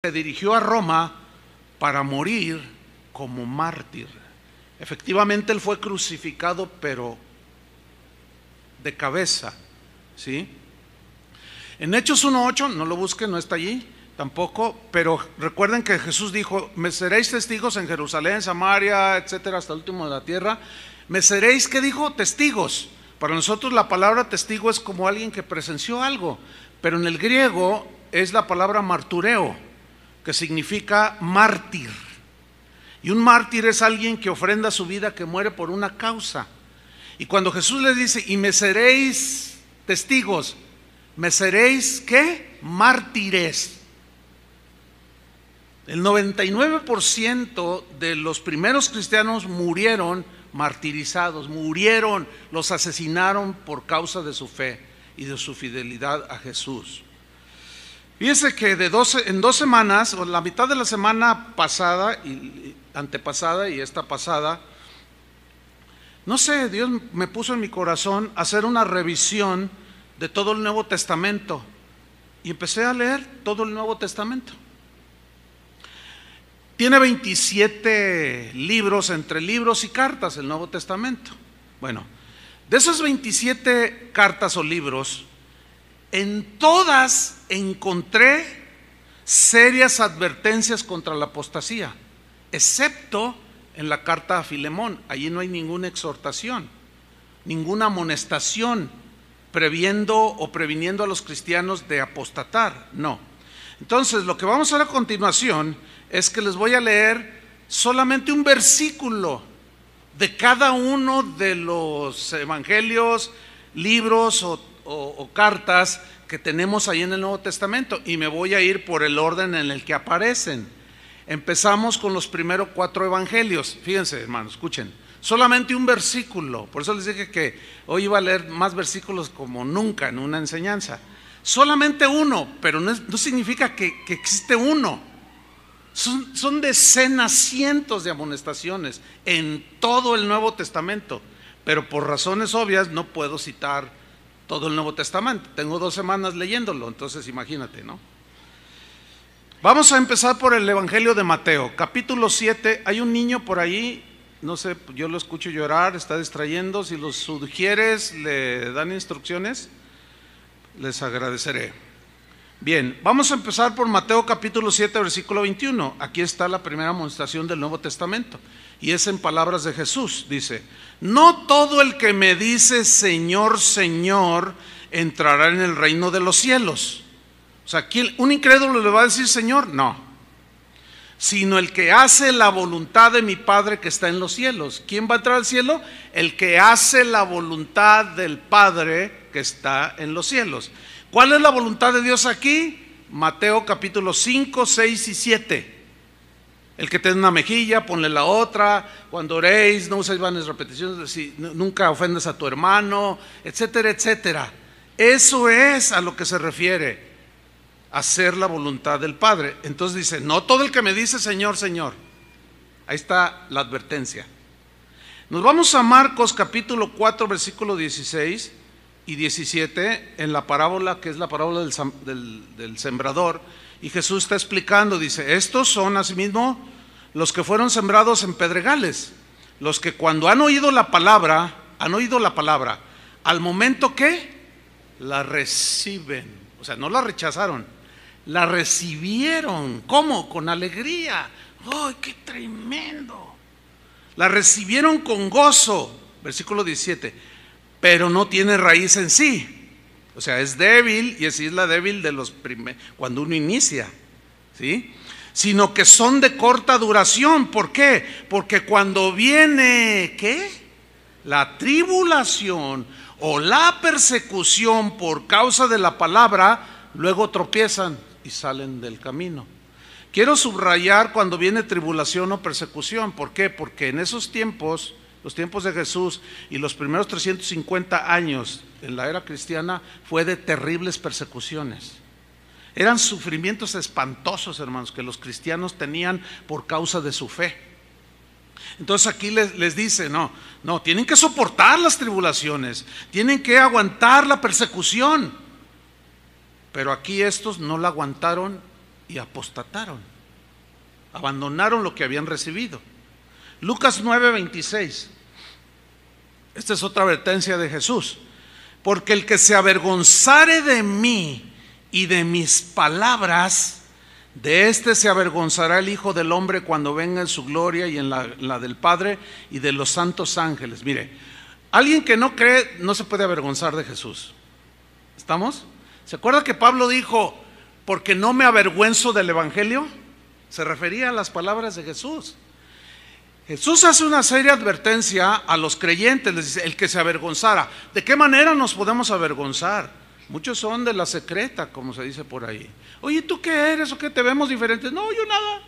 se dirigió a Roma para morir como mártir. Efectivamente, él fue crucificado, pero de cabeza, ¿sí? En Hechos 1:8, no lo busquen, no está allí tampoco, pero recuerden que Jesús dijo: me seréis testigos en Jerusalén, Samaria, etcétera, hasta el último de la tierra. Me seréis, ¿qué dijo? Testigos. Para nosotros la palabra testigo es como alguien que presenció algo, pero en el griego es la palabra martureo, que significa mártir. Y un mártir es alguien que ofrenda su vida, que muere por una causa. Y cuando Jesús les dice: y me seréis testigos, me seréis, ¿qué? Mártires. El 99% de los primeros cristianos murieron martirizados, murieron, los asesinaron por causa de su fe y de su fidelidad a Jesús. Fíjense que en 2 semanas, o la mitad de la semana pasada y antepasada y esta pasada, no sé, Dios me puso en mi corazón hacer una revisión de todo el Nuevo Testamento, y empecé a leer todo el Nuevo Testamento. Tiene 27 libros, entre libros y cartas, el Nuevo Testamento. Bueno, de esos 27 cartas o libros, en todas encontré serias advertencias contra la apostasía, excepto en la carta a Filemón. Allí no hay ninguna exhortación, ninguna amonestación previendo o previniendo a los cristianos de apostatar, no. Entonces, lo que vamos a hacer a continuación es que les voy a leer solamente un versículo de cada uno de los evangelios, libros o cartas que tenemos ahí en el Nuevo Testamento, y me voy a ir por el orden en el que aparecen. Empezamos con los primeros 4 evangelios. Fíjense, hermanos, escuchen, solamente un versículo. Por eso les dije que hoy iba a leer más versículos como nunca en una enseñanza. Solamente uno, pero no significa que existe uno. Son decenas, cientos de amonestaciones en todo el Nuevo Testamento, pero por razones obvias no puedo citar todo el Nuevo Testamento. Tengo 2 semanas leyéndolo, entonces imagínate, ¿no? Vamos a empezar por el Evangelio de Mateo, capítulo 7. Hay un niño por ahí, no sé, yo lo escucho llorar, está distrayendo. Si los sugieres, le dan instrucciones, les agradeceré. Bien, vamos a empezar por Mateo capítulo 7, versículo 21. Aquí está la primera amonestación del Nuevo Testamento, y es en palabras de Jesús. Dice: no todo el que me dice Señor, Señor, entrará en el reino de los cielos. O sea, ¿quién, un incrédulo le va a decir Señor? No, sino el que hace la voluntad de mi Padre que está en los cielos. ¿Quién va a entrar al cielo? El que hace la voluntad del Padre que está en los cielos. ¿Cuál es la voluntad de Dios aquí? Mateo capítulo 5, 6 y 7. El que te dé una mejilla, ponle la otra. Cuando oréis, no uséis vanas repeticiones, nunca ofendas a tu hermano, etcétera, etcétera. Eso es a lo que se refiere hacer la voluntad del Padre. Entonces dice: no todo el que me dice Señor, Señor. Ahí está la advertencia. Nos vamos a Marcos capítulo 4, versículo 16 y 17, en la parábola que es la parábola del sembrador, y Jesús está explicando. Dice: estos son asimismo los que fueron sembrados en pedregales, los que cuando han oído la palabra, al momento que la reciben, o sea, no la rechazaron, la recibieron. ¿Cómo? Con alegría. ¡Ay, qué tremendo! La recibieron con gozo. Versículo 17. Pero no tiene raíz en sí, o sea, es débil, y así es la débil de los cuando uno inicia, ¿sí? Sino que son de corta duración. ¿Por qué? Porque cuando viene, ¿qué? La tribulación o la persecución por causa de la palabra, luego tropiezan y salen del camino. Quiero subrayar cuando viene tribulación o persecución. ¿Por qué? Porque en esos tiempos, los tiempos de Jesús y los primeros 350 años en la era cristiana, fue de terribles persecuciones. Eran sufrimientos espantosos, hermanos, que los cristianos tenían por causa de su fe. Entonces aquí les dice: no, tienen que soportar las tribulaciones, tienen que aguantar la persecución. Pero aquí estos no la aguantaron y apostataron, abandonaron lo que habían recibido. Lucas 9:26. Esta es otra advertencia de Jesús. Porque el que se avergonzare de mí y de mis palabras, de este se avergonzará el Hijo del Hombre cuando venga en su gloria y en la del Padre y de los santos ángeles. Mire, alguien que no cree no se puede avergonzar de Jesús. ¿Estamos? ¿Se acuerda que Pablo dijo, porque no me avergüenzo del Evangelio? Se refería a las palabras de Jesús. Jesús hace una seria advertencia a los creyentes, les dice, el que se avergonzara. ¿De qué manera nos podemos avergonzar? Muchos son de la secreta, como se dice por ahí. Oye, ¿tú qué eres o qué? ¿Te vemos diferentes? No, yo nada.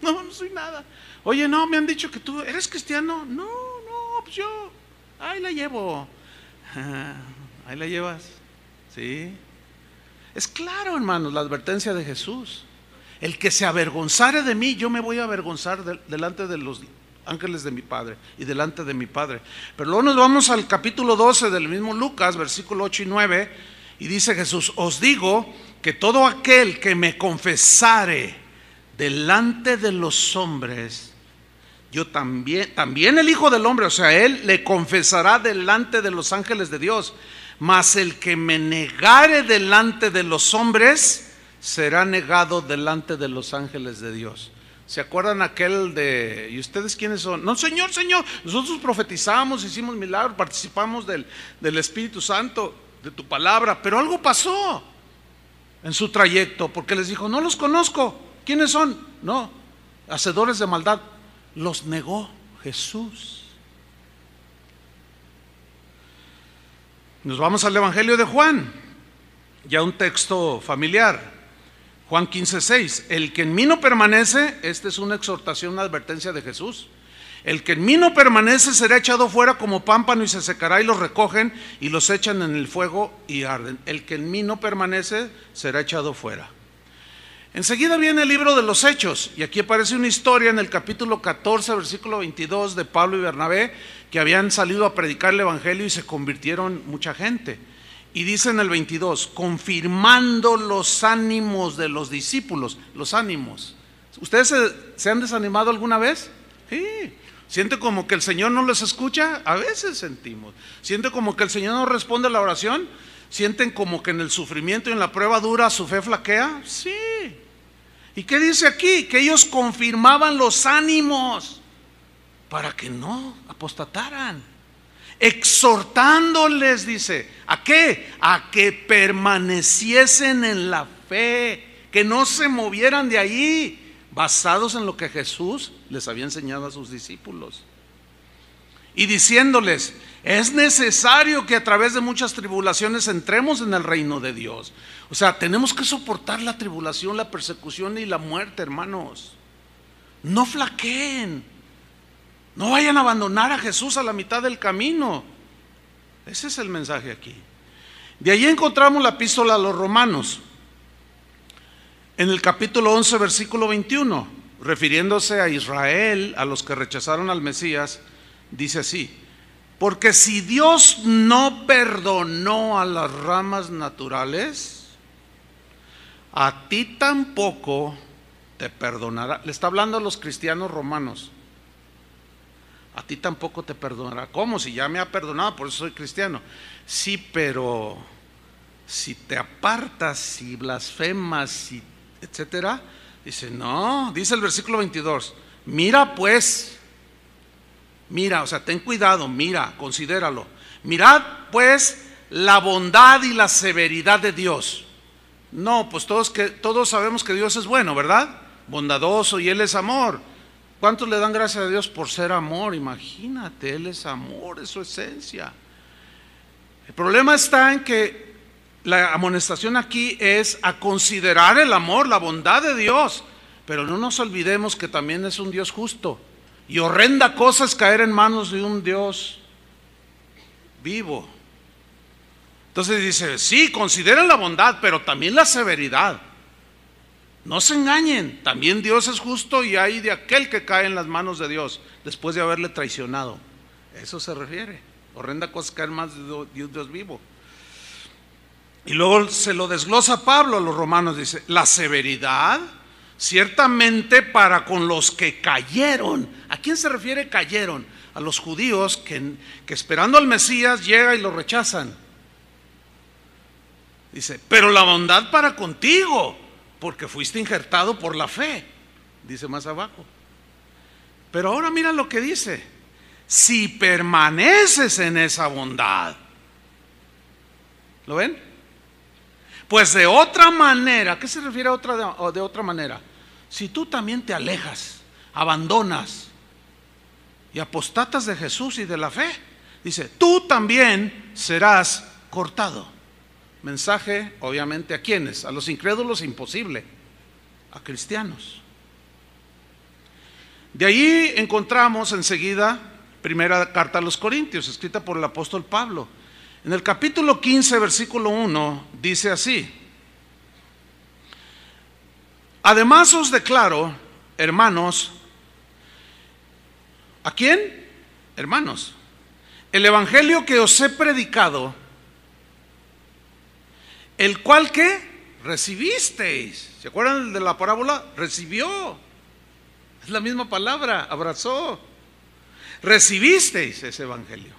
No soy nada. Oye, no, me han dicho que tú eres cristiano. No, pues yo, ahí la llevo. Ahí la llevas. Sí. Es claro, hermanos, la advertencia de Jesús. El que se avergonzare de mí, yo me voy a avergonzar delante de los ángeles de mi Padre y delante de mi Padre. Pero luego nos vamos al capítulo 12 del mismo Lucas, versículo 8 y 9, y dice Jesús, os digo que todo aquel que me confesare delante de los hombres, yo también el Hijo del Hombre, o sea, él le confesará delante de los ángeles de Dios. Mas el que me negare delante de los hombres, será negado delante de los ángeles de Dios. ¿Se acuerdan aquel de, ¿y ustedes quiénes son? No, Señor, nosotros profetizamos, hicimos milagros, participamos del Espíritu Santo, de tu palabra, pero algo pasó en su trayecto, porque les dijo, no los conozco. ¿Quiénes son? No, hacedores de maldad. Los negó Jesús. Nos vamos al Evangelio de Juan, ya un texto familiar. Juan 15:6, el que en mí no permanece, esta es una exhortación, una advertencia de Jesús. El que en mí no permanece será echado fuera como pámpano y se secará, y los recogen y los echan en el fuego y arden. El que en mí no permanece será echado fuera. Enseguida viene el libro de los Hechos, y aquí aparece una historia en el capítulo 14, versículo 22 de Pablo y Bernabé, que habían salido a predicar el Evangelio y se convirtieron mucha gente. Y dice en el 22, confirmando los ánimos de los discípulos. Los ánimos. ¿Ustedes se han desanimado alguna vez? Sí. ¿Siente como que el Señor no les escucha? A veces sentimos. ¿Siente como que el Señor no responde a la oración? ¿Sienten como que en el sufrimiento y en la prueba dura su fe flaquea? Sí. ¿Y qué dice aquí? Que ellos confirmaban los ánimos para que no apostataran. Exhortándoles, dice, ¿a qué? A que permaneciesen en la fe, que no se movieran de allí, basados en lo que Jesús les había enseñado a sus discípulos. Y diciéndoles, es necesario que a través de muchas tribulaciones entremos en el reino de Dios. O sea, tenemos que soportar la tribulación, la persecución y la muerte, hermanos. No flaqueen. No vayan a abandonar a Jesús a la mitad del camino. Ese es el mensaje aquí. De allí encontramos la epístola a los Romanos, en el capítulo 11, versículo 21, refiriéndose a Israel, a los que rechazaron al Mesías, dice así, porque si Dios no perdonó a las ramas naturales, a ti tampoco te perdonará. Le está hablando a los cristianos romanos. A ti tampoco te perdonará. ¿Cómo? Si ya me ha perdonado, por eso soy cristiano. Sí, pero si te apartas, si blasfemas, etcétera, dice, no, dice el versículo 22, mira pues, mira, o sea, ten cuidado, mira, considéralo. Mirad pues la bondad y la severidad de Dios. No, pues todos sabemos que Dios es bueno, ¿verdad? Bondadoso, y Él es amor. ¿Cuántos le dan gracias a Dios por ser amor? Imagínate, Él es amor, es su esencia. El problema está en que la amonestación aquí es a considerar el amor, la bondad de Dios, pero no nos olvidemos que también es un Dios justo, y horrenda cosa es caer en manos de un Dios vivo. Entonces dice, sí, consideren la bondad, pero también la severidad. No se engañen, también Dios es justo y hay de aquel que cae en las manos de Dios después de haberle traicionado. Eso se refiere. Horrenda cosa caer más de un Dios vivo. Y luego se lo desglosa Pablo a los romanos, dice, la severidad ciertamente para con los que cayeron. ¿A quién se refiere cayeron? A los judíos que esperando al Mesías llega y lo rechazan. Dice, pero la bondad para contigo, porque fuiste injertado por la fe, dice más abajo. Pero ahora mira lo que dice, si permaneces en esa bondad. ¿Lo ven? Pues de otra manera, ¿a qué se refiere de otra manera? Si tú también te alejas, abandonas y apostatas de Jesús y de la fe, dice, tú también serás cortado. Mensaje, obviamente, ¿a quiénes? A los incrédulos, imposible. A cristianos. De ahí encontramos enseguida primera carta a los Corintios, escrita por el apóstol Pablo. En el capítulo 15, versículo 1, dice así: además os declaro, hermanos, ¿a quién? Hermanos, el evangelio que os he predicado, el cual ¿qué? Recibisteis. ¿Se acuerdan de la parábola? Recibió. Es la misma palabra, abrazó. Recibisteis ese evangelio.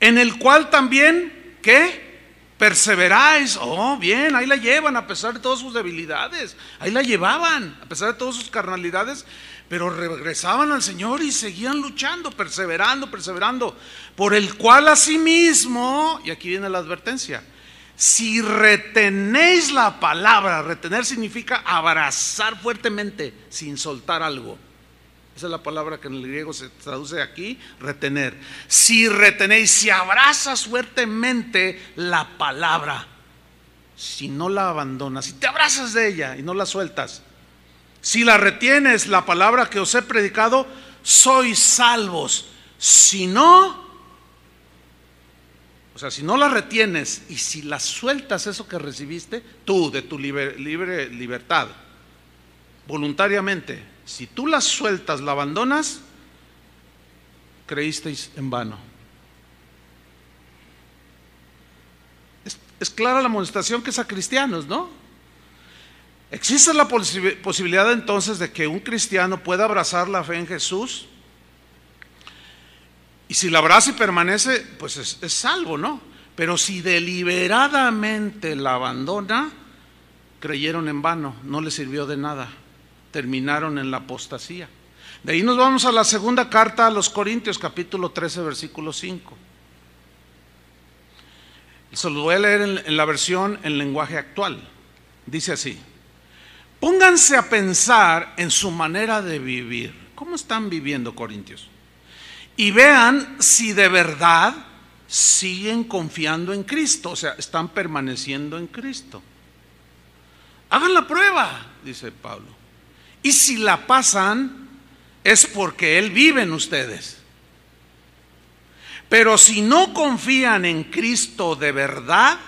En el cual también, ¿qué? Perseveráis. Oh, bien, ahí la llevan a pesar de todas sus debilidades. Ahí la llevaban a pesar de todas sus carnalidades. Pero regresaban al Señor y seguían luchando, perseverando. Por el cual asimismo, y aquí viene la advertencia, si retenéis la palabra, retener significa abrazar fuertemente sin soltar algo. Esa es la palabra que en el griego se traduce aquí, retener. Si retenéis, si abrazas fuertemente la palabra, si no la abandonas, si te abrazas de ella y no la sueltas, si la retienes, la palabra que os he predicado, sois salvos. Si no, o sea, si no la retienes y si la sueltas, eso que recibiste, tú de tu libre libertad, voluntariamente, si tú la sueltas, la abandonas, creísteis en vano. Es clara la amonestación que es a cristianos, ¿no? ¿Existe la posibilidad entonces de que un cristiano pueda abrazar la fe en Jesús? Y si la abraza y permanece, pues es salvo, ¿no? Pero si deliberadamente la abandona, creyeron en vano, no les sirvió de nada, terminaron en la apostasía. De ahí nos vamos a la segunda carta a los Corintios, capítulo 13, versículo 5. Se lo voy a leer en la versión en lenguaje actual. Dice así: pónganse a pensar en su manera de vivir. ¿Cómo están viviendo, Corintios? Y vean si de verdad siguen confiando en Cristo, o sea, están permaneciendo en Cristo. Hagan la prueba, dice Pablo. Y si la pasan, es porque Él vive en ustedes. Pero si no confían en Cristo de verdad,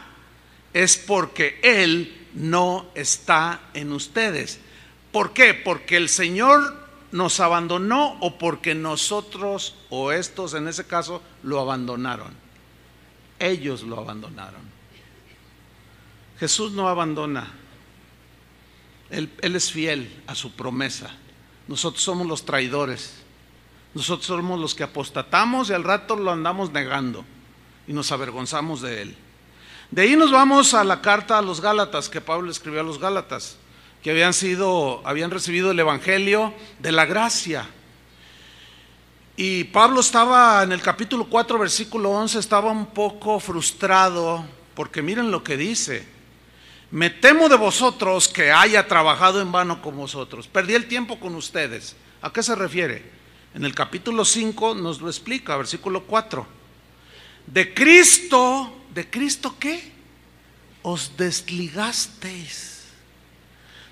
es porque Él no está en ustedes. ¿Por qué? Porque el Señor nos abandonó o porque nosotros o estos en ese caso lo abandonaron. Ellos lo abandonaron. Jesús no abandona. Él es fiel a su promesa. Nosotros somos los traidores. Nosotros somos los que apostatamos y al rato lo andamos negando y nos avergonzamos de Él. De ahí nos vamos a la carta a los Gálatas que Pablo escribió a los Gálatas, que habían recibido el evangelio de la gracia. Y Pablo estaba en el capítulo 4, versículo 11, estaba un poco frustrado porque miren lo que dice: me temo de vosotros que haya trabajado en vano con vosotros, perdí el tiempo con ustedes. ¿A qué se refiere? En el capítulo 5 nos lo explica, versículo 4. ¿De Cristo qué? Os desligasteis.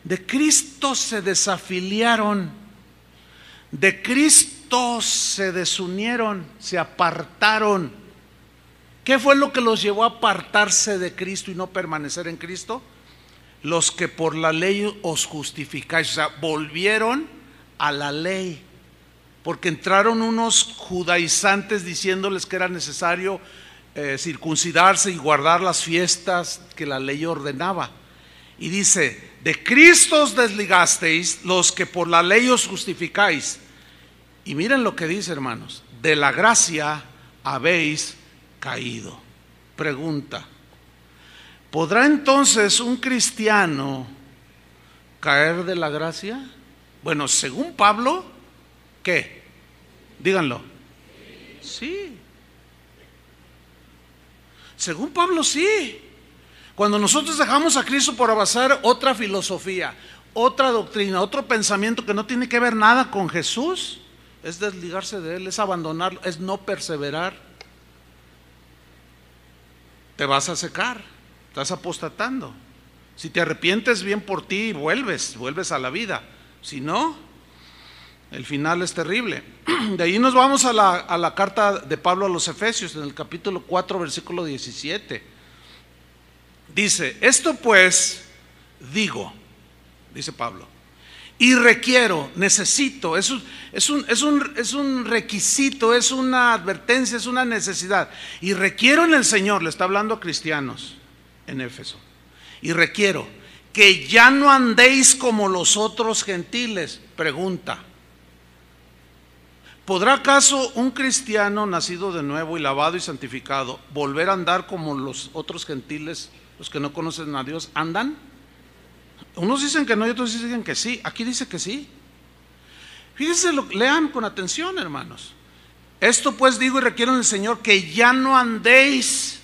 De Cristo se desafiliaron. De Cristo se desunieron, se apartaron. ¿Qué fue lo que los llevó a apartarse de Cristo y no permanecer en Cristo? Los que por la ley os justificáis, o sea, volvieron a la ley. Porque entraron unos judaizantes diciéndoles que era necesario circuncidarse y guardar las fiestas que la ley ordenaba. Y dice: de Cristo os desligasteis, los que por la ley os justificáis. Y miren lo que dice, hermanos: de la gracia habéis caído. Pregunta: ¿podrá entonces un cristiano caer de la gracia? Bueno, según Pablo, ¿qué? Díganlo. Sí. Según Pablo, sí. Cuando nosotros dejamos a Cristo por abrazar otra filosofía, otra doctrina, otro pensamiento que no tiene que ver nada con Jesús, es desligarse de Él, es abandonarlo, es no perseverar. Te vas a secar, estás apostatando. Si te arrepientes, bien por ti, vuelves a la vida. Si no, el final es terrible. De ahí nos vamos a la carta de Pablo a los Efesios, en el capítulo 4, versículo 17. Dice: esto pues digo, dice Pablo, y requiero, necesito, es un requisito, es una advertencia, es una necesidad. Y requiero en el Señor, le está hablando a cristianos en Éfeso, y requiero que ya no andéis como los otros gentiles. Pregunta: ¿podrá acaso un cristiano nacido de nuevo y lavado y santificado volver a andar como los otros gentiles, los que no conocen a Dios, andan? Unos dicen que no y otros dicen que sí. Aquí dice que sí. Fíjense, lean con atención, hermanos. Esto pues digo y requiero en el Señor que ya no andéis.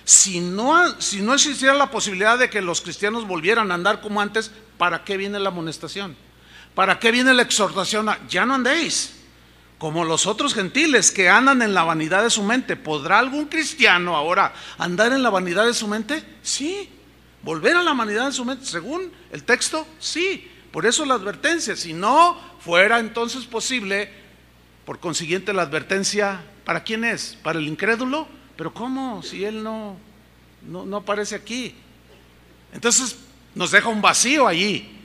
Si no existiera la posibilidad de que los cristianos volvieran a andar como antes, ¿para qué viene la amonestación? ¿Para qué viene la exhortación? Ya no andéis como los otros gentiles que andan en la vanidad de su mente. ¿Podrá algún cristiano ahora andar en la vanidad de su mente? Sí. ¿Volver a la vanidad de su mente? Según el texto, sí. Por eso la advertencia. Si no fuera entonces posible, por consiguiente la advertencia, ¿para quién es? ¿Para el incrédulo? Pero ¿cómo? Si él no aparece aquí. Entonces nos deja un vacío allí.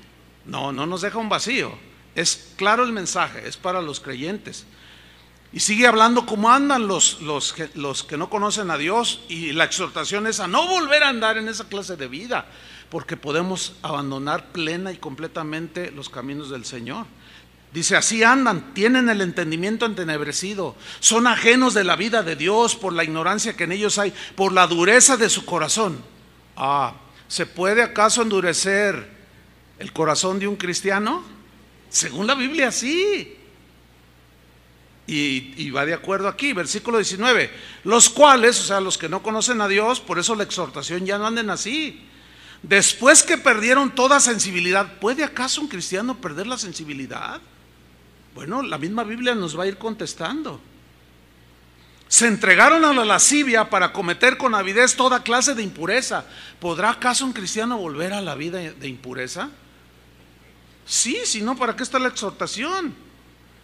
No nos deja un vacío. Es claro el mensaje, es para los creyentes. Y sigue hablando cómo andan los que no conocen a Dios, y la exhortación es a no volver a andar en esa clase de vida, porque podemos abandonar plena y completamente los caminos del Señor. Dice: así andan, tienen el entendimiento entenebrecido, son ajenos de la vida de Dios por la ignorancia que en ellos hay, por la dureza de su corazón. ¿Se puede acaso endurecer el corazón de un cristiano? Según la Biblia, sí. Y va de acuerdo aquí, versículo 19. Los cuales, o sea, los que no conocen a Dios, por eso la exhortación, ya no anden así. Después que perdieron toda sensibilidad. ¿Puede acaso un cristiano perder la sensibilidad? Bueno, la misma Biblia nos va a ir contestando. Se entregaron a la lascivia para cometer con avidez toda clase de impureza. ¿Podrá acaso un cristiano volver a la vida de impureza? Sí, si no, ¿para qué está la exhortación?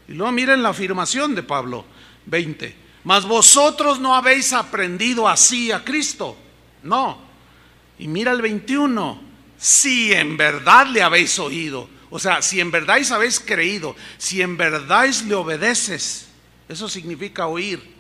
Y luego miren la afirmación de Pablo, 20. Mas vosotros no habéis aprendido así a Cristo. No. Y mira el 21. Si en verdad le habéis oído. O sea, si en verdad habéis creído, si en verdad le obedeces, eso significa oír.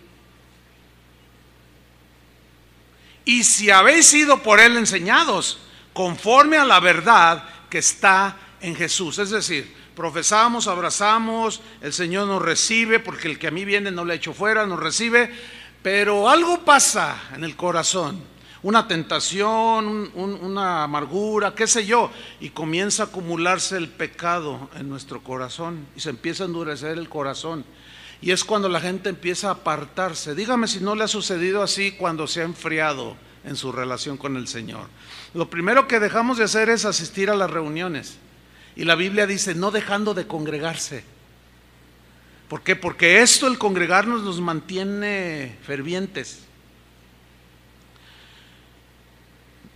Y si habéis sido por él enseñados, conforme a la verdad que está en Jesús. Es decir, profesamos, abrazamos, el Señor nos recibe, porque el que a mí viene no le echo fuera, nos recibe, pero algo pasa en el corazón. Una tentación, una amargura, qué sé yo, y comienza a acumularse el pecado en nuestro corazón y se empieza a endurecer el corazón, y es cuando la gente empieza a apartarse. Dígame si no le ha sucedido así cuando se ha enfriado en su relación con el Señor. Lo primero que dejamos de hacer es asistir a las reuniones, y la Biblia dice no dejando de congregarse. ¿Por qué? Porque esto, el congregarnos, nos mantiene fervientes.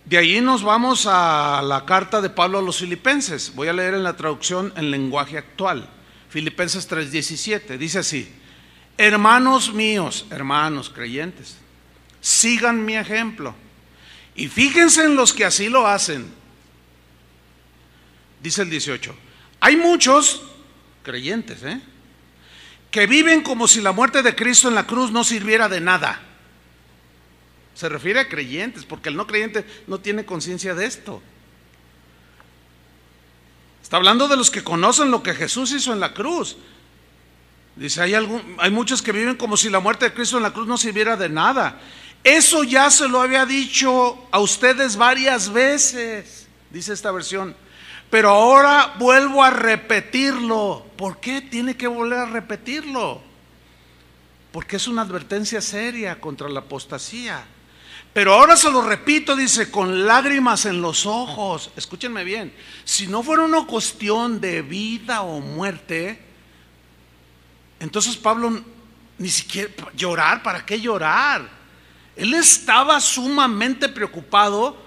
De ahí nos vamos a la carta de Pablo a los Filipenses. Voy a leer en la traducción en lenguaje actual. Filipenses 3:17. Dice así: hermanos míos, hermanos creyentes, sigan mi ejemplo y fíjense en los que así lo hacen. Dice el 18. Hay muchos creyentes, que viven como si la muerte de Cristo en la cruz no sirviera de nada. Se refiere a creyentes, porque el no creyente no tiene conciencia de esto. Está hablando de los que conocen lo que Jesús hizo en la cruz. Dice, hay muchos que viven como si la muerte de Cristo en la cruz no sirviera de nada. Eso ya se lo había dicho a ustedes varias veces, dice esta versión, pero ahora vuelvo a repetirlo. ¿Por qué tiene que volver a repetirlo? Porque es una advertencia seria contra la apostasía. Pero ahora se lo repito, dice, con lágrimas en los ojos. Escúchenme bien, si no fuera una cuestión de vida o muerte, entonces Pablo ni siquiera llorar, ¿para qué llorar? Él estaba sumamente preocupado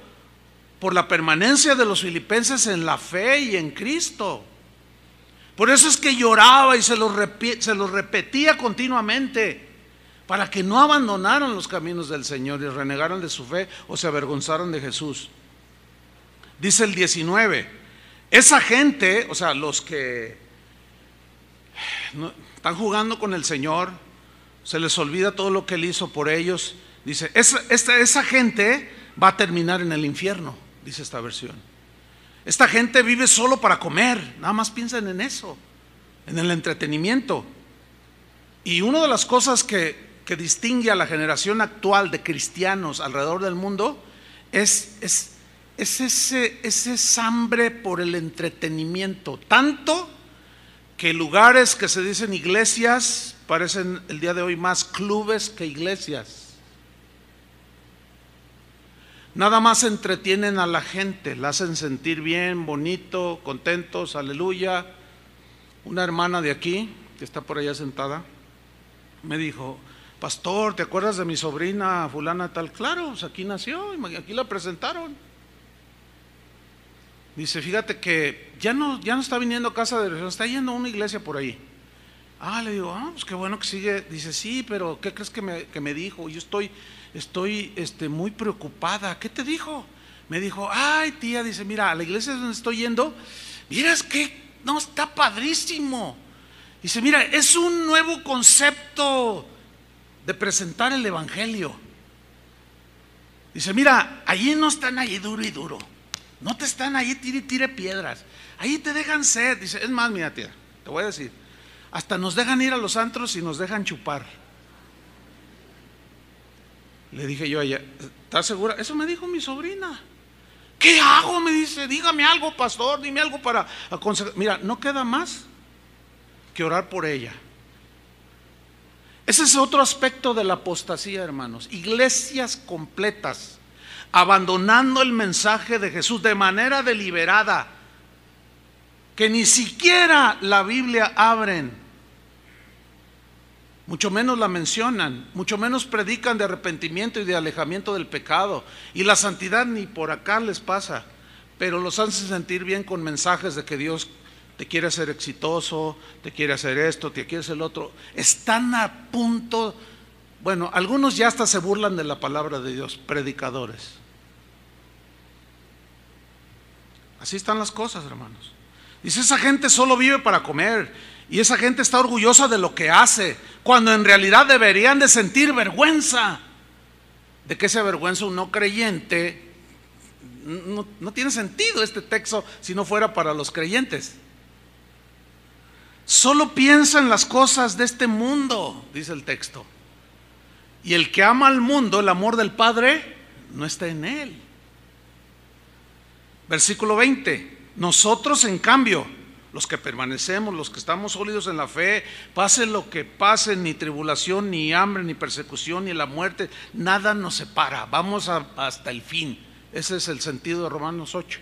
por la permanencia de los filipenses en la fe y en Cristo. Por eso es que lloraba y se lo repetía continuamente, para que no abandonaran los caminos del Señor y renegaran de su fe o se avergonzaran de Jesús. Dice el 19, esa gente, o sea, los que están jugando con el Señor, se les olvida todo lo que Él hizo por ellos. Dice, esa gente va a terminar en el infierno, dice esta versión. Esta gente vive solo para comer, nada más piensan en eso, en el entretenimiento. Y una de las cosas que distingue a la generación actual de cristianos alrededor del mundo es ese hambre por el entretenimiento, tanto que lugares que se dicen iglesias parecen el día de hoy más clubes que iglesias. Nada más entretienen a la gente, la hacen sentir bien, bonito, contentos, aleluya. Una hermana de aquí, que está por allá sentada, me dijo, pastor, ¿te acuerdas de mi sobrina fulana tal? Claro, pues aquí nació, aquí la presentaron. Dice, fíjate que ya no está viniendo a casa de oración, está yendo a una iglesia por ahí. Le digo, pues qué bueno que sigue. Dice, sí, pero ¿qué crees que me dijo? Yo estoy muy preocupada. ¿Qué te dijo? Me dijo, ay tía, dice, mira, a la iglesia donde estoy yendo, miras que no, está padrísimo. Dice, mira, es un nuevo concepto de presentar el evangelio. Dice, mira, allí no están ahí duro y duro, no te están ahí tire piedras, ahí te dejan ser. Dice, es más, mira tía, te voy a decir, hasta nos dejan ir a los antros y nos dejan chupar. Le dije yo a ella, ¿estás segura? Eso me dijo mi sobrina. ¿Qué hago? Me dice, dígame algo, pastor, dime algo para aconsejar. Mira, no queda más que orar por ella. Ese es otro aspecto de la apostasía, hermanos. Iglesias completas abandonando el mensaje de Jesús de manera deliberada, que ni siquiera la Biblia abren, mucho menos la mencionan, mucho menos predican de arrepentimiento y de alejamiento del pecado, y la santidad ni por acá les pasa, pero los hacen sentir bien con mensajes de que Dios te quiere hacer exitoso, te quiere hacer esto, te quiere hacer el otro. Están a punto, bueno, algunos ya hasta se burlan de la palabra de Dios, predicadores. Así están las cosas, hermanos. Dice, esa gente solo vive para comer, y esa gente está orgullosa de lo que hace, cuando en realidad deberían de sentir vergüenza. ¿De qué se avergüenza un no creyente? No tiene sentido este texto si no fuera para los creyentes. Solo piensa en las cosas de este mundo, dice el texto. Y el que ama al mundo, el amor del Padre no está en él. Versículo 20. Nosotros, en cambio, los que permanecemos, los que estamos sólidos en la fe, pase lo que pase, ni tribulación, ni hambre, ni persecución, ni la muerte, nada nos separa. Vamos hasta el fin. Ese es el sentido de Romanos 8.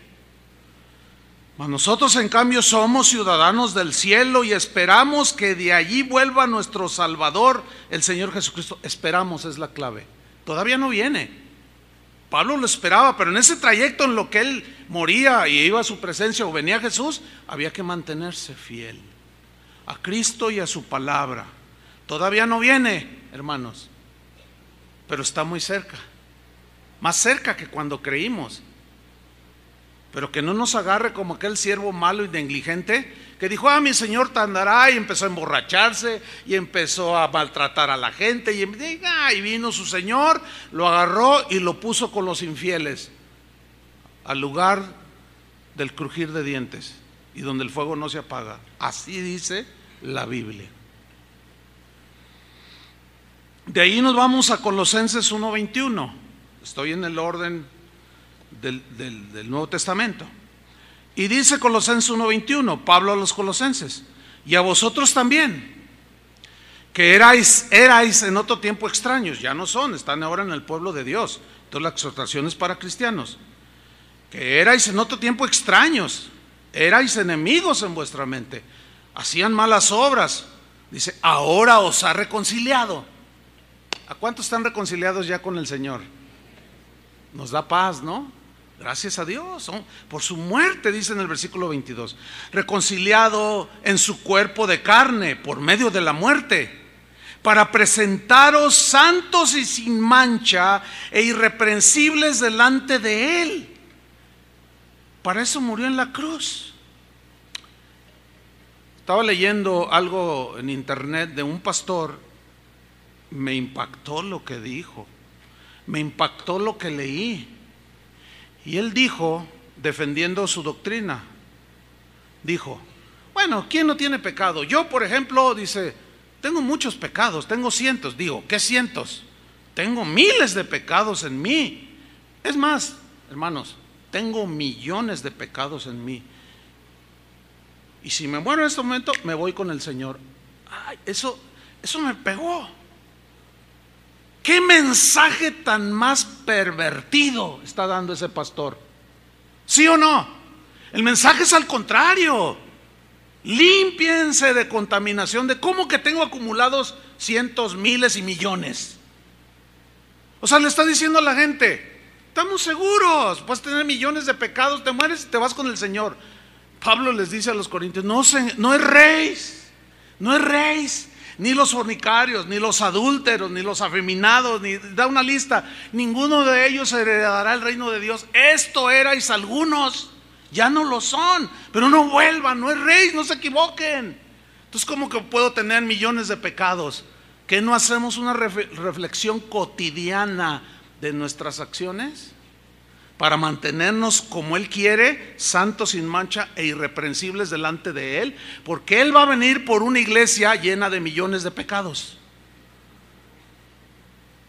Mas nosotros, en cambio, somos ciudadanos del cielo y esperamos que de allí vuelva nuestro Salvador, el Señor Jesucristo. Esperamos es la clave. Todavía no viene. Pablo lo esperaba, pero en ese trayecto en lo que él moría y iba a su presencia o venía Jesús, había que mantenerse fiel a Cristo y a su palabra. Todavía no viene, hermanos, pero está muy cerca. Más cerca que cuando creímos. Pero que no nos agarre como aquel siervo malo y negligente que dijo, mi señor andará, y empezó a emborracharse y empezó a maltratar a la gente y vino su señor, lo agarró y lo puso con los infieles al lugar del crujir de dientes y donde el fuego no se apaga. Así dice la Biblia. De ahí nos vamos a Colosenses 1:21. Estoy en el orden del Nuevo Testamento. Y dice Colosenses 1:21, Pablo a los colosenses: y a vosotros también, que erais en otro tiempo extraños, ya no son, están ahora en el pueblo de Dios. Entonces la exhortación es para cristianos. Que erais en otro tiempo extraños, erais enemigos en vuestra mente, hacían malas obras. Dice, ahora os ha reconciliado. ¿A cuántos están reconciliados ya con el Señor? Nos da paz, ¿no? Gracias a Dios, ¿no? Por su muerte, dice en el versículo 22, reconciliado en su cuerpo de carne por medio de la muerte, para presentaros santos y sin mancha e irreprensibles delante de Él. Para eso murió en la cruz. Estaba leyendo algo en internet de un pastor. Me impactó lo que dijo, me impactó lo que leí. Y él dijo, defendiendo su doctrina, dijo, bueno, ¿quién no tiene pecado? Yo, por ejemplo, dice, tengo muchos pecados, tengo cientos. Digo, ¿qué cientos? Tengo miles de pecados en mí. Es más, hermanos, tengo millones de pecados en mí. Y si me muero en este momento, me voy con el Señor. Ay, eso me pegó. ¿Qué mensaje tan más pervertido está dando ese pastor? ¿Sí o no? El mensaje es al contrario. Límpiense de contaminación. ¿De cómo que tengo acumulados cientos, miles y millones? O sea, le está diciendo a la gente, estamos seguros, puedes tener millones de pecados, te mueres y te vas con el Señor. Pablo les dice a los corintios, no erréis, no erréis. Ni los fornicarios, ni los adúlteros, ni los afeminados, ni da una lista, ninguno de ellos heredará el reino de Dios. Esto erais algunos, ya no lo son, pero no vuelvan, no erréis, no se equivoquen. Entonces, ¿cómo que puedo tener millones de pecados? ¿Que no hacemos una reflexión cotidiana de nuestras acciones? Para mantenernos como Él quiere, santos, sin mancha e irreprensibles delante de Él, porque Él va a venir por una iglesia llena de millones de pecados.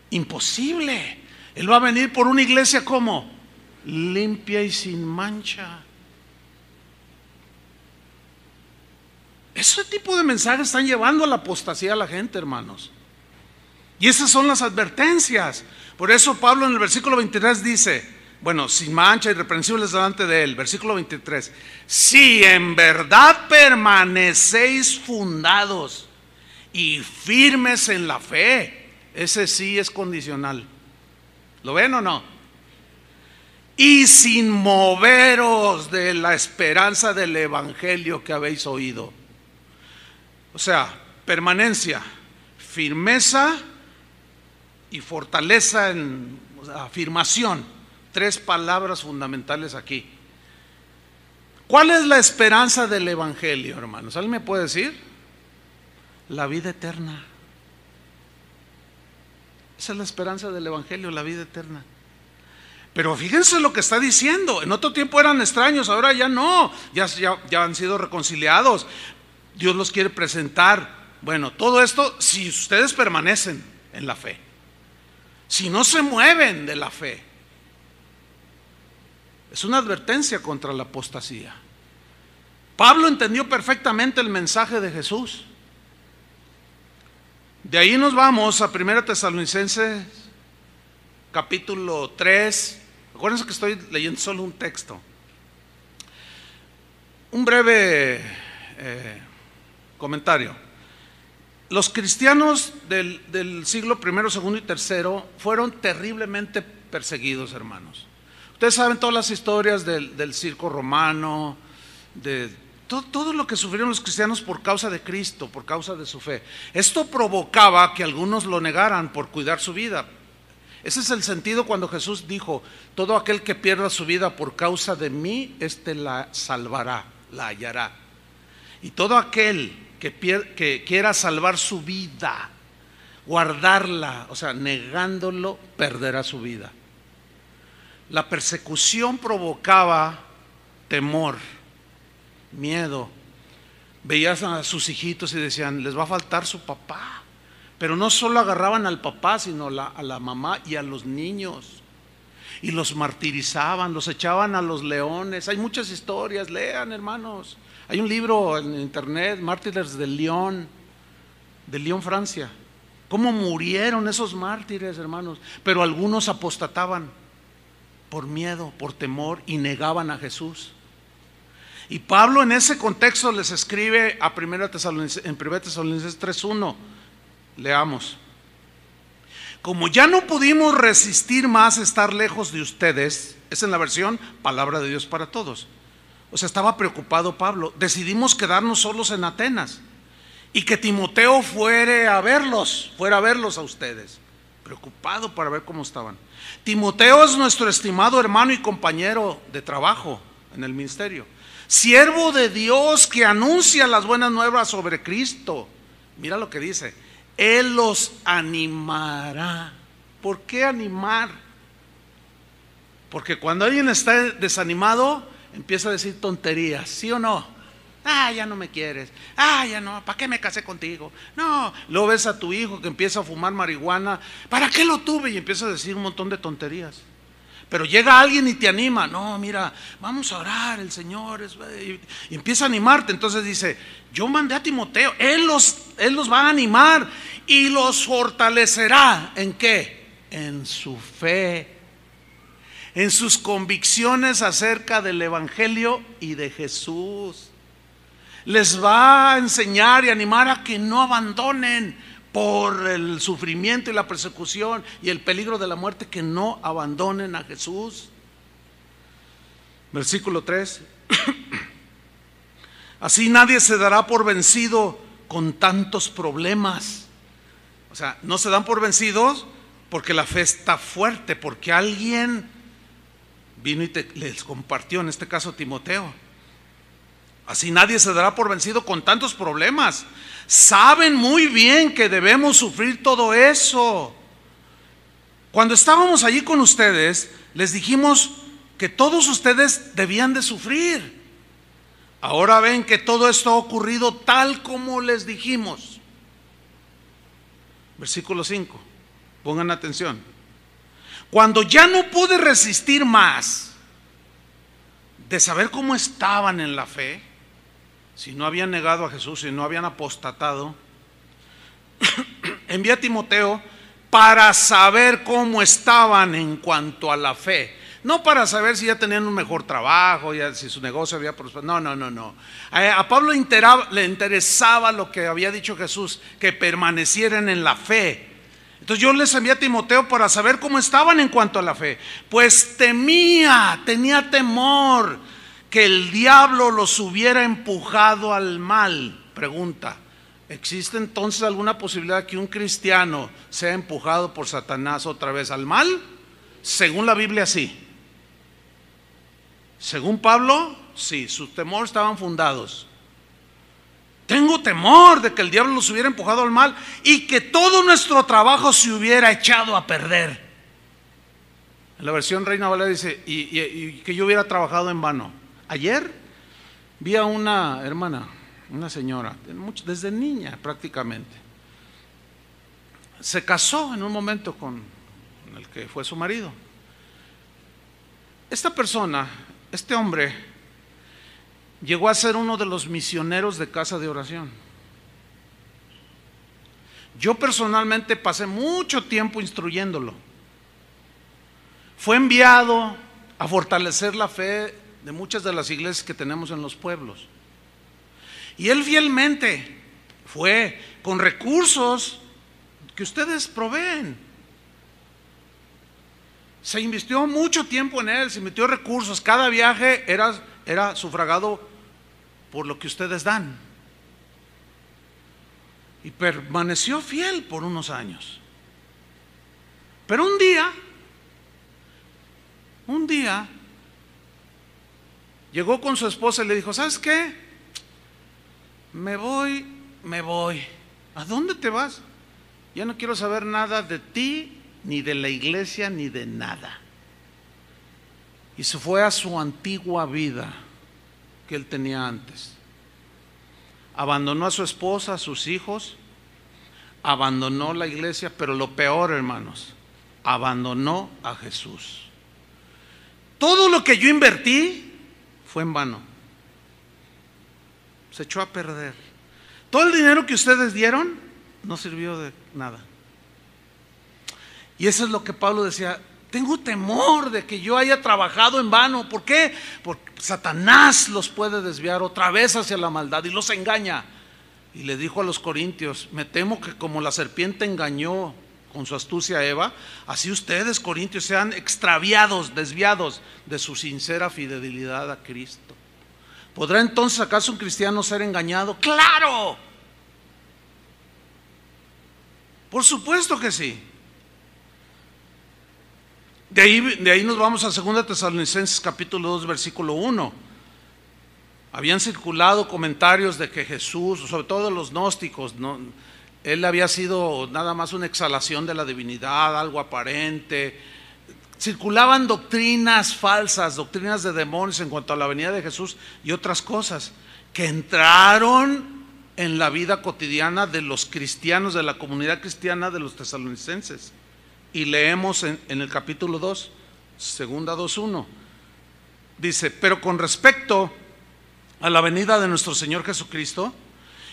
Imposible. Él va a venir por una iglesia como limpia y sin mancha. Ese tipo de mensajes están llevando a la apostasía a la gente, hermanos. Y esas son las advertencias. Por eso Pablo en el versículo 23 dice, bueno, sin mancha, irreprensibles delante de Él. Versículo 23. Si en verdad permanecéis fundados y firmes en la fe. Ese sí es condicional. ¿Lo ven o no? Y sin moveros de la esperanza del evangelio que habéis oído. O sea, permanencia, firmeza y fortaleza en afirmación. Tres palabras fundamentales aquí. ¿Cuál es la esperanza del evangelio, hermanos? ¿Alguien me puede decir? La vida eterna. Esa es la esperanza del evangelio, la vida eterna. Pero fíjense lo que está diciendo. En otro tiempo eran extraños, ahora ya no. Ya han sido reconciliados. Dios los quiere presentar. Bueno, todo esto si ustedes permanecen en la fe. Si no se mueven de la fe. Es una advertencia contra la apostasía. Pablo entendió perfectamente el mensaje de Jesús. De ahí nos vamos a 1 Tesalonicenses capítulo 3. Acuérdense que estoy leyendo solo un texto. Un breve comentario. Los cristianos del siglo I, segundo y tercero fueron terriblemente perseguidos, hermanos. Ustedes saben todas las historias del circo romano, de todo lo que sufrieron los cristianos por causa de Cristo, por causa de su fe. Esto provocaba que algunos lo negaran por cuidar su vida. Ese es el sentido cuando Jesús dijo, todo aquel que pierda su vida por causa de mí, la salvará, la hallará. Y todo aquel que quiera salvar su vida, guardarla, o sea, negándolo, perderá su vida. La persecución provocaba temor, miedo. Veías a sus hijitos y decían, les va a faltar su papá. Pero no solo agarraban al papá, sino a la mamá y a los niños. Y los martirizaban, los echaban a los leones. Hay muchas historias, lean, hermanos. Hay un libro en internet, Mártires de Lyon, Francia. Cómo murieron esos mártires, hermanos. Pero algunos apostataban por miedo, por temor, y negaban a Jesús. Y Pablo en ese contexto les escribe a 1 Tesalonicenses 3:1. Leamos. Como ya no pudimos resistir más estar lejos de ustedes, es en la versión Palabra de Dios para Todos. O sea, estaba preocupado Pablo. Decidimos quedarnos solos en Atenas y que Timoteo fuera a verlos a ustedes. Preocupado para ver cómo estaban. Timoteo es nuestro estimado hermano y compañero de trabajo en el ministerio, siervo de Dios que anuncia las buenas nuevas sobre Cristo. Mira lo que dice: Él los animará. ¿Por qué animar? Porque cuando alguien está desanimado, empieza a decir tonterías, ¿sí o no? Ya no me quieres, ya no, ¿para qué me casé contigo? No, luego ves a tu hijo que empieza a fumar marihuana, ¿para qué lo tuve? Y empieza a decir un montón de tonterías. Pero llega alguien y te anima, no, mira, vamos a orar, el Señor y empieza a animarte. Entonces dice, yo mandé a Timoteo, Él los va a animar y los fortalecerá. ¿En qué? En su fe, en sus convicciones acerca del Evangelio y de Jesús. Les va a enseñar y animar a que no abandonen por el sufrimiento y la persecución y el peligro de la muerte, que no abandonen a Jesús. Versículo 3. Así nadie se dará por vencido con tantos problemas. O sea, no se dan por vencidos porque la fe está fuerte, porque alguien vino y les compartió, en este caso Timoteo. Así nadie se dará por vencido con tantos problemas. Saben muy bien que debemos sufrir todo eso. Cuando estábamos allí con ustedes, les dijimos que todos ustedes debían de sufrir. Ahora ven que todo esto ha ocurrido tal como les dijimos. Versículo 5. Pongan atención. Cuando ya no pude resistir más de saber cómo estaban en la fe, si no habían negado a Jesús, si no habían apostatado, envié a Timoteo para saber cómo estaban en cuanto a la fe. No para saber si ya tenían un mejor trabajo, ya si su negocio había prosperado. No. A Pablo le interesaba lo que había dicho Jesús, que permanecieran en la fe. Entonces yo les envié a Timoteo para saber cómo estaban en cuanto a la fe. Pues tenía temor que el diablo los hubiera empujado al mal. Pregunta: ¿existe entonces alguna posibilidad que un cristiano sea empujado por Satanás otra vez al mal? Según la Biblia, sí. Según Pablo, sí, sus temores estaban fundados. Tengo temor de que el diablo los hubiera empujado al mal y que todo nuestro trabajo se hubiera echado a perder. En la versión Reina Valera dice, y que yo hubiera trabajado en vano. Ayer vi a una hermana, una señora, desde niña prácticamente. Se casó en un momento con el que fue su marido. Esta persona, este hombre, llegó a ser uno de los misioneros de casa de oración. Yo personalmente pasé mucho tiempo instruyéndolo. Fue enviado a fortalecer la fe de muchas de las iglesias que tenemos en los pueblos. Y él fielmente fue con recursos que ustedes proveen. Se invirtió mucho tiempo en él, se invirtió recursos. Cada viaje era sufragado por lo que ustedes dan. Y permaneció fiel por unos años. Pero un día llegó con su esposa y le dijo, ¿sabes qué? me voy. ¿A dónde te vas? Ya no quiero saber nada de ti, ni de la iglesia, ni de nada. Y se fue a su antigua vida que él tenía antes. Abandonó a su esposa, a sus hijos, abandonó la iglesia, pero lo peor, hermanos, abandonó a Jesús. Todo lo que yo invertí fue en vano. Se echó a perder. Todo el dinero que ustedes dieron no sirvió de nada. Y eso es lo que Pablo decía: tengo temor de que yo haya trabajado en vano. ¿Por qué? Porque Satanás los puede desviar otra vez hacia la maldad y los engaña. Y le dijo a los corintios: me temo que como la serpiente engañó con su astucia a Eva, así ustedes, corintios, sean extraviados, desviados de su sincera fidelidad a Cristo. ¿Podrá entonces acaso un cristiano ser engañado? ¡Claro! Por supuesto que sí. De ahí nos vamos a 2 Tesalonicenses capítulo 2 versículo 1. Habían circulado comentarios de que Jesús, sobre todo los gnósticos, él había sido nada más una exhalación de la divinidad, algo aparente. Circulaban doctrinas falsas, doctrinas de demonios en cuanto a la venida de Jesús y otras cosas que entraron en la vida cotidiana de los cristianos, de la comunidad cristiana de los tesalonicenses. Y leemos en el capítulo 2, segunda 2:1, dice: pero con respecto a la venida de nuestro Señor Jesucristo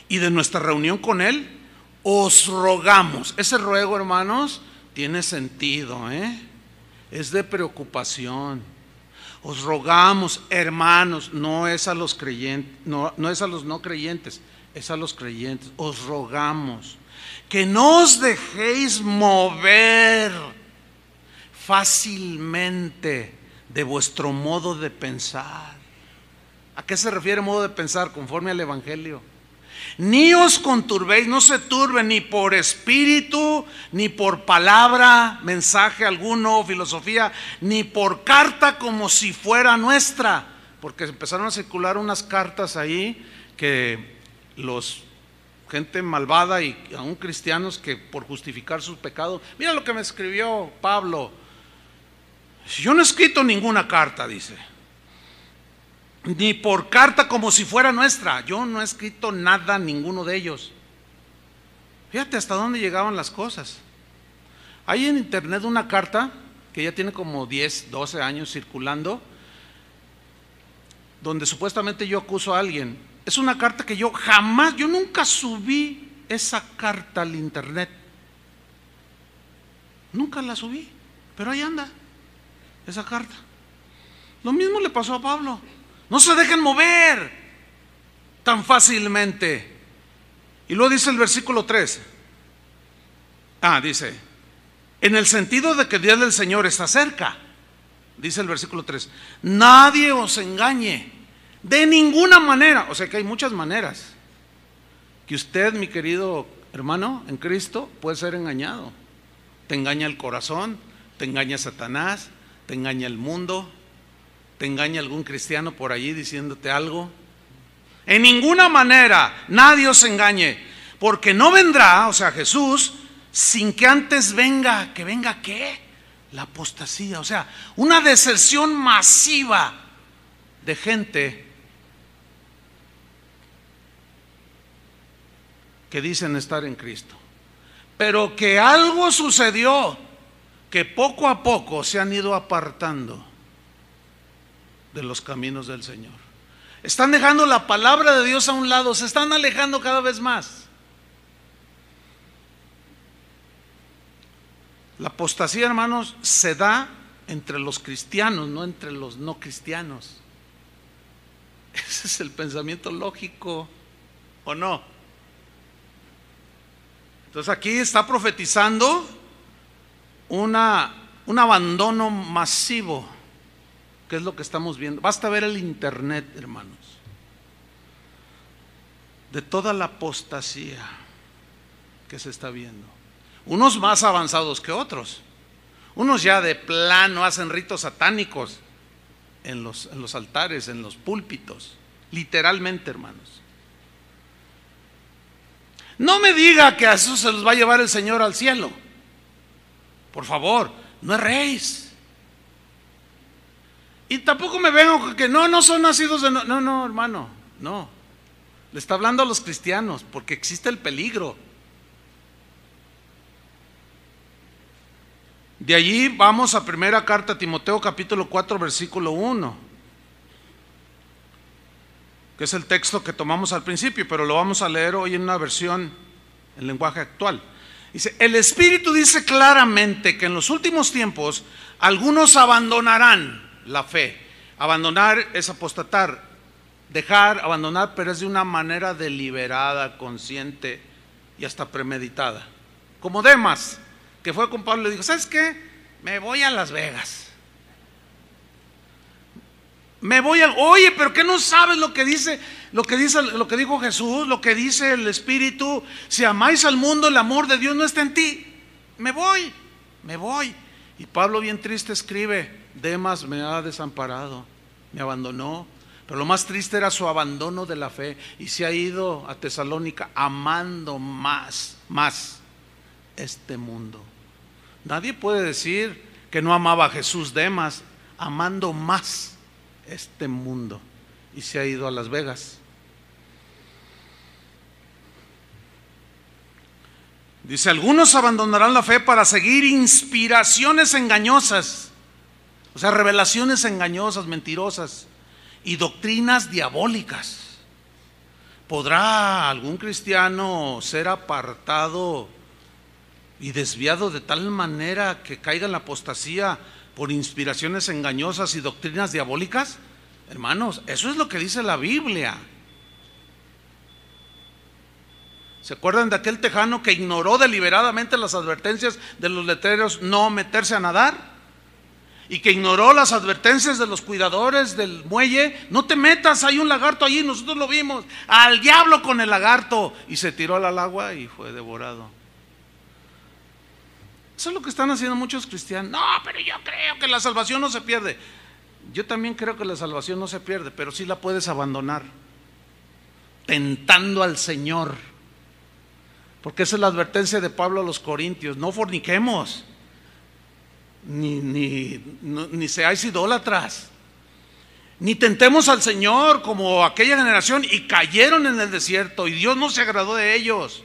y de nuestra reunión con Él, os rogamos. Ese ruego, hermanos, tiene sentido, es de preocupación. Os rogamos, hermanos, no es a los creyentes, no es a los no creyentes, es a los creyentes. Os rogamos que no os dejéis mover fácilmente de vuestro modo de pensar. ¿A qué se refiere modo de pensar? Conforme al Evangelio. Ni os conturbéis, no se turben ni por espíritu, ni por palabra, mensaje alguno, filosofía, ni por carta como si fuera nuestra. Porque empezaron a circular unas cartas ahí que gente malvada y aún cristianos que por justificar sus pecados, mira lo que me escribió Pablo. Yo no he escrito ninguna carta, dice, ni por carta como si fuera nuestra. Yo no he escrito nada, ninguno de ellos. Fíjate hasta dónde llegaban las cosas. Hay en internet una carta que ya tiene como 10, 12 años circulando, donde supuestamente yo acuso a alguien. Es una carta que yo nunca subí esa carta al internet. Nunca la subí, pero ahí anda esa carta. Lo mismo le pasó a Pablo. No se dejen mover tan fácilmente. Y luego dice el versículo 3. Dice: en el sentido de que el día del Señor está cerca. Dice el versículo 3: nadie os engañe de ninguna manera. O sea que hay muchas maneras que usted, mi querido hermano en Cristo, puede ser engañado. Te engaña el corazón, te engaña Satanás, te engaña el mundo, te engaña algún cristiano por allí diciéndote algo. En ninguna manera, nadie os engañe, porque no vendrá, o sea Jesús, sin que antes venga. ¿Que venga qué? La apostasía, o sea, una deserción masiva de gente que dicen estar en Cristo, pero que algo sucedió, que poco a poco se han ido apartando de los caminos del Señor. Están dejando la palabra de Dios a un lado, se están alejando cada vez más. La apostasía, hermanos, se da entre los cristianos, no entre los no cristianos. Ese es el pensamiento lógico, ¿o no? Entonces aquí está profetizando un abandono masivo, que es lo que estamos viendo. Basta ver el internet, hermanos, de toda la apostasía que se está viendo. Unos más avanzados que otros. Unos ya de plano hacen ritos satánicos en los altares, en los púlpitos, literalmente, hermanos. No me diga que a eso se los va a llevar el Señor al cielo. Por favor, no erréis. Y tampoco me vengo con que no son nacidos de... No, hermano, no. Le está hablando a los cristianos porque existe el peligro. De allí vamos a primera carta a Timoteo capítulo 4 versículo 1, que es el texto que tomamos al principio, pero lo vamos a leer hoy en una versión en lenguaje actual. Dice, el Espíritu dice claramente que en los últimos tiempos algunos abandonarán la fe. Abandonar es apostatar, dejar, abandonar, pero es de una manera deliberada, consciente y hasta premeditada. Como Demas, que fue con Pablo y le dijo, ¿sabes qué? Me voy a Las Vegas. Oye, pero ¿qué no sabes lo que dijo Jesús, lo que dice el Espíritu? Si amáis al mundo, el amor de Dios no está en ti. Me voy. Y Pablo bien triste escribe, Demas me ha desamparado, me abandonó. Pero lo más triste era su abandono de la fe y se ha ido a Tesalónica amando más este mundo. Nadie puede decir que no amaba a Jesús Demas, amando más este mundo, y se ha ido a Las Vegas. Dice, algunos abandonarán la fe para seguir inspiraciones engañosas, o sea, revelaciones engañosas, mentirosas y doctrinas diabólicas. ¿Podrá algún cristiano ser apartado y desviado de tal manera que caiga en la apostasía por inspiraciones engañosas y doctrinas diabólicas? Hermanos, eso es lo que dice la Biblia. ¿Se acuerdan de aquel tejano que ignoró deliberadamente las advertencias de los letreros no meterse a nadar? Y que ignoró las advertencias de los cuidadores del muelle, no te metas, hay un lagarto allí, nosotros lo vimos, al diablo con el lagarto, y se tiró al agua y fue devorado. Eso es lo que están haciendo muchos cristianos. No, pero yo creo que la salvación no se pierde. Yo también creo que la salvación no se pierde, pero sí la puedes abandonar tentando al Señor, porque esa es la advertencia de Pablo a los Corintios: no forniquemos, ni seáis idólatras, ni tentemos al Señor como aquella generación, y cayeron en el desierto y Dios no se agradó de ellos.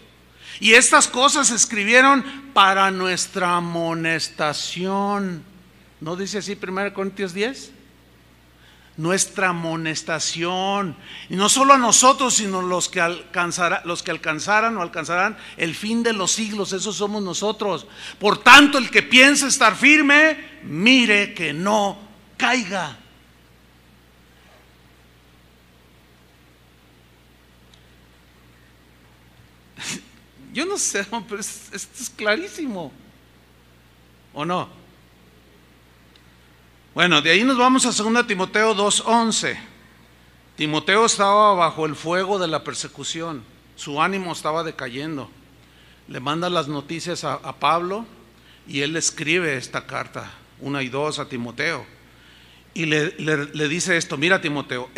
Y estas cosas se escribieron para nuestra amonestación. ¿No dice así 1 Corintios 10? Nuestra amonestación. Y no solo a nosotros, sino los que alcanzaran o alcanzarán el fin de los siglos. Esos somos nosotros. Por tanto, el que piense estar firme, mire que no caiga. Yo no sé, pero esto es clarísimo, ¿o no? Bueno, de ahí nos vamos a 2 Timoteo 2:11. Timoteo estaba bajo el fuego de la persecución, su ánimo estaba decayendo. Le manda las noticias a Pablo y él le escribe esta carta 1 y 2 a Timoteo. Y le dice esto: mira, Timoteo,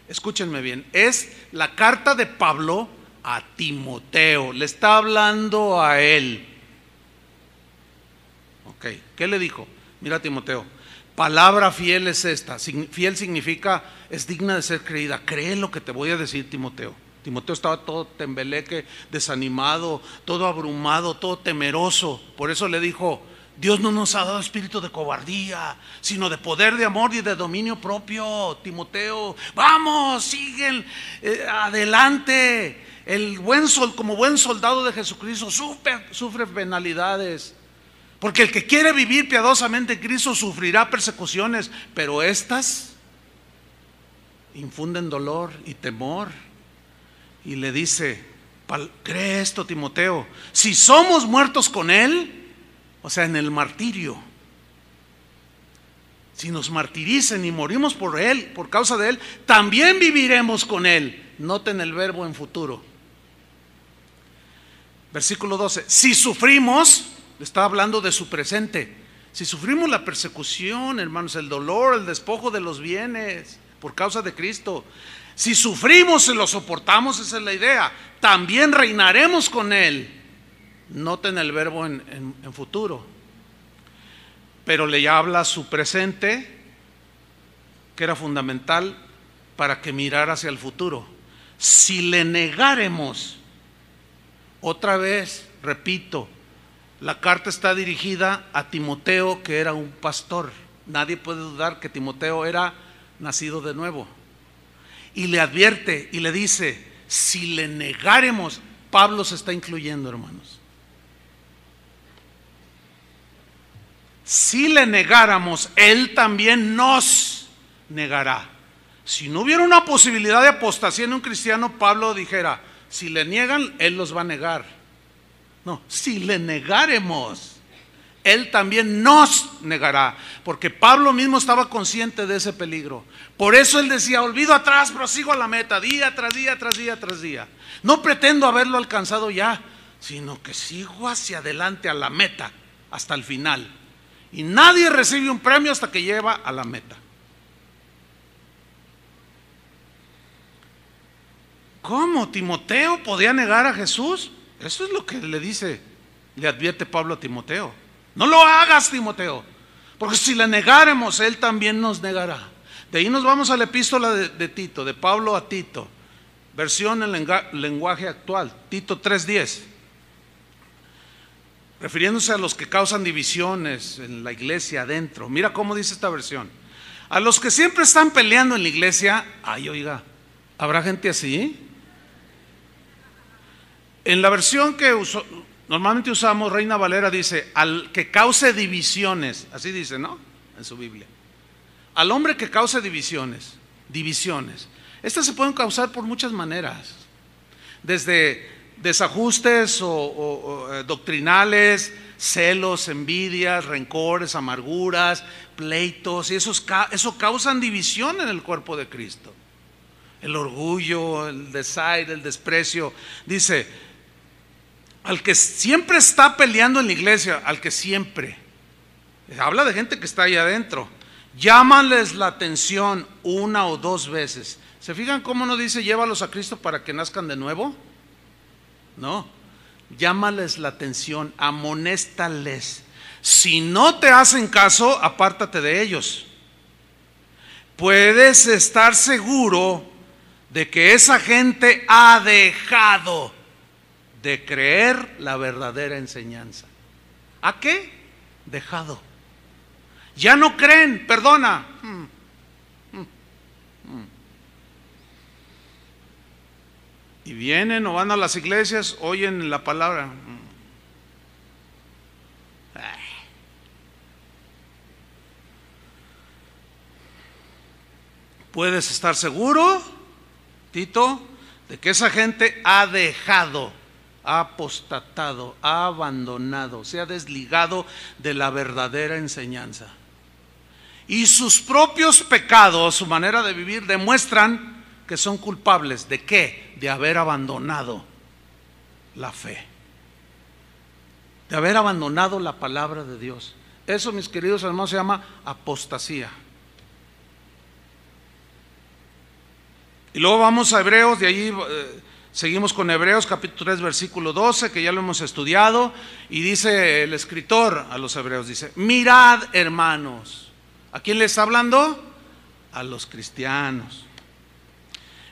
escúchenme bien, es la carta de Pablo a Timoteo, le está hablando a él. Ok, ¿qué le dijo? Mira, Timoteo, palabra fiel es esta. Fiel significa es digna de ser creída. Cree lo que te voy a decir, Timoteo. Timoteo estaba todo tembeleque, desanimado, todo abrumado, todo temeroso. Por eso le dijo: Dios no nos ha dado espíritu de cobardía, sino de poder, de amor y de dominio propio. Timoteo, vamos, siguen adelante. Como buen soldado de Jesucristo sufre penalidades, porque el que quiere vivir piadosamente en Cristo sufrirá persecuciones, pero estas infunden dolor y temor. Y le dice: cree esto, Timoteo, si somos muertos con Él, o sea, en el martirio, si nos martiricen y morimos por Él, por causa de Él, también viviremos con Él. Noten el verbo en futuro. Versículo 12, si sufrimos, está hablando de su presente, si sufrimos la persecución, hermanos, el dolor, el despojo de los bienes por causa de Cristo, Si sufrimos, se lo soportamos, esa es la idea. También reinaremos con Él. Noten el verbo en futuro. Pero le habla su presente, que era fundamental para que mirara hacia el futuro. Si le negáremos, otra vez, repito, la carta está dirigida a Timoteo, que era un pastor. Nadie puede dudar que Timoteo era nacido de nuevo. Y le advierte y le dice, si le negáremos, Pablo se está incluyendo, hermanos. Si le negáramos, Él también nos negará. Si no hubiera una posibilidad de apostasía en un cristiano, Pablo dijera, si le niegan, Él los va a negar. No, si le negáremos, Él también nos negará, porque Pablo mismo estaba consciente de ese peligro. Por eso él decía, olvido atrás, prosigo a la meta, día tras día, tras día, tras día. No pretendo haberlo alcanzado ya, sino que sigo hacia adelante a la meta, hasta el final. Y nadie recibe un premio hasta que lleva a la meta. ¿Cómo? ¿Timoteo podía negar a Jesús? Eso es lo que le dice, le advierte Pablo a Timoteo. No lo hagas, Timoteo, porque si le negáremos, Él también nos negará. De ahí nos vamos a la epístola de Tito, de Pablo a Tito, versión en lenguaje actual, Tito 3:10. Refiriéndose a los que causan divisiones en la iglesia adentro. Mira cómo dice esta versión. A los que siempre están peleando en la iglesia, ay, oiga, ¿habrá gente así? En la versión que normalmente usamos, Reina Valera dice, al que cause divisiones, así dice, ¿no? En su Biblia. Al hombre que cause divisiones. Estas se pueden causar por muchas maneras. Desde desajustes o doctrinales, celos, envidias, rencores, amarguras, pleitos, y eso causan división en el cuerpo de Cristo. El orgullo, el desaire, el desprecio. Dice, al que siempre está peleando en la iglesia, al que siempre, habla de gente que está ahí adentro, llámales la atención una o dos veces. ¿Se fijan cómo no dice llévalos a Cristo para que nazcan de nuevo? No, llámales la atención, amonéstales. Si no te hacen caso, apártate de ellos. Puedes estar seguro de que esa gente ha dejado de creer la verdadera enseñanza. ¿A qué? Dejado. Ya no creen, perdona. Y vienen o van a las iglesias, oyen la palabra. Puedes estar seguro, Tito, de que esa gente ha dejado, ha apostatado, ha abandonado, se ha desligado de la verdadera enseñanza. Y sus propios pecados, su manera de vivir, demuestran que son culpables. ¿De qué? De haber abandonado la fe, de haber abandonado la palabra de Dios. Eso, mis queridos hermanos, se llama apostasía. Y luego vamos a Hebreos, de allí seguimos con Hebreos capítulo 3 versículo 12, que ya lo hemos estudiado, y dice el escritor a los hebreos, dice, mirad, hermanos. ¿A quién le está hablando? A los cristianos.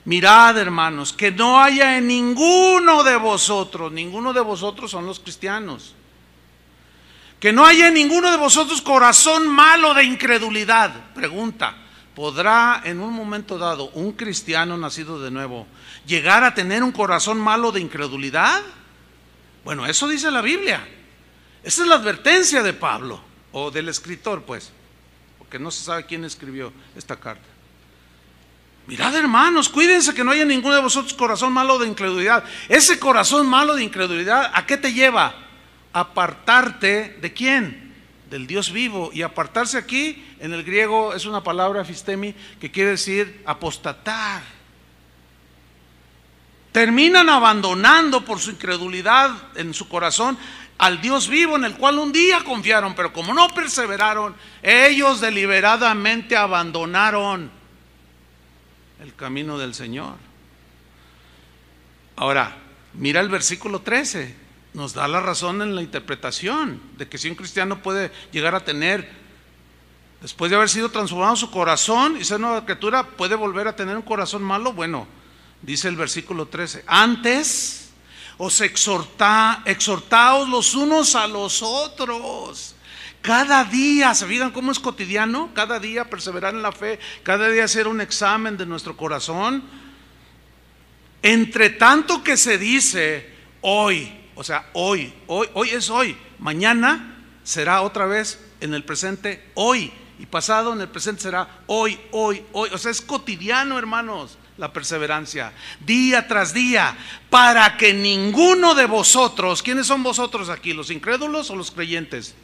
Mirad, hermanos, que no haya en ninguno de vosotros son los cristianos, que no haya en ninguno de vosotros corazón malo de incredulidad. Pregunta, ¿podrá en un momento dado un cristiano nacido de nuevo llegar a tener un corazón malo de incredulidad? Bueno, eso dice la Biblia. Esa es la advertencia de Pablo, o del escritor, pues, porque no se sabe quién escribió esta carta. Mirad, hermanos, cuídense que no haya ninguno de vosotros corazón malo de incredulidad. Ese corazón malo de incredulidad, ¿a qué te lleva? Apartarte ¿de quién? Del Dios vivo. Y apartarse aquí en el griego es una palabra epistemi que quiere decir apostatar. Terminan abandonando por su incredulidad en su corazón al Dios vivo en el cual un día confiaron, pero como no perseveraron, ellos deliberadamente abandonaron. el camino del Señor. Ahora, mira el versículo 13, nos da la razón en la interpretación de que si un cristiano puede llegar a tener, después de haber sido transformado su corazón y ser nueva criatura, puede volver a tener un corazón malo. Bueno, dice el versículo 13, antes os exhortaos los unos a los otros. Cada día, ¿se fijan cómo es cotidiano? Cada día perseverar en la fe, cada día hacer un examen de nuestro corazón. Entre tanto que se dice hoy, o sea, hoy es hoy, mañana será otra vez en el presente hoy, y pasado en el presente será hoy. O sea, es cotidiano, hermanos, la perseverancia, día tras día, para que ninguno de vosotros, ¿quiénes son vosotros aquí? ¿Los incrédulos o los creyentes?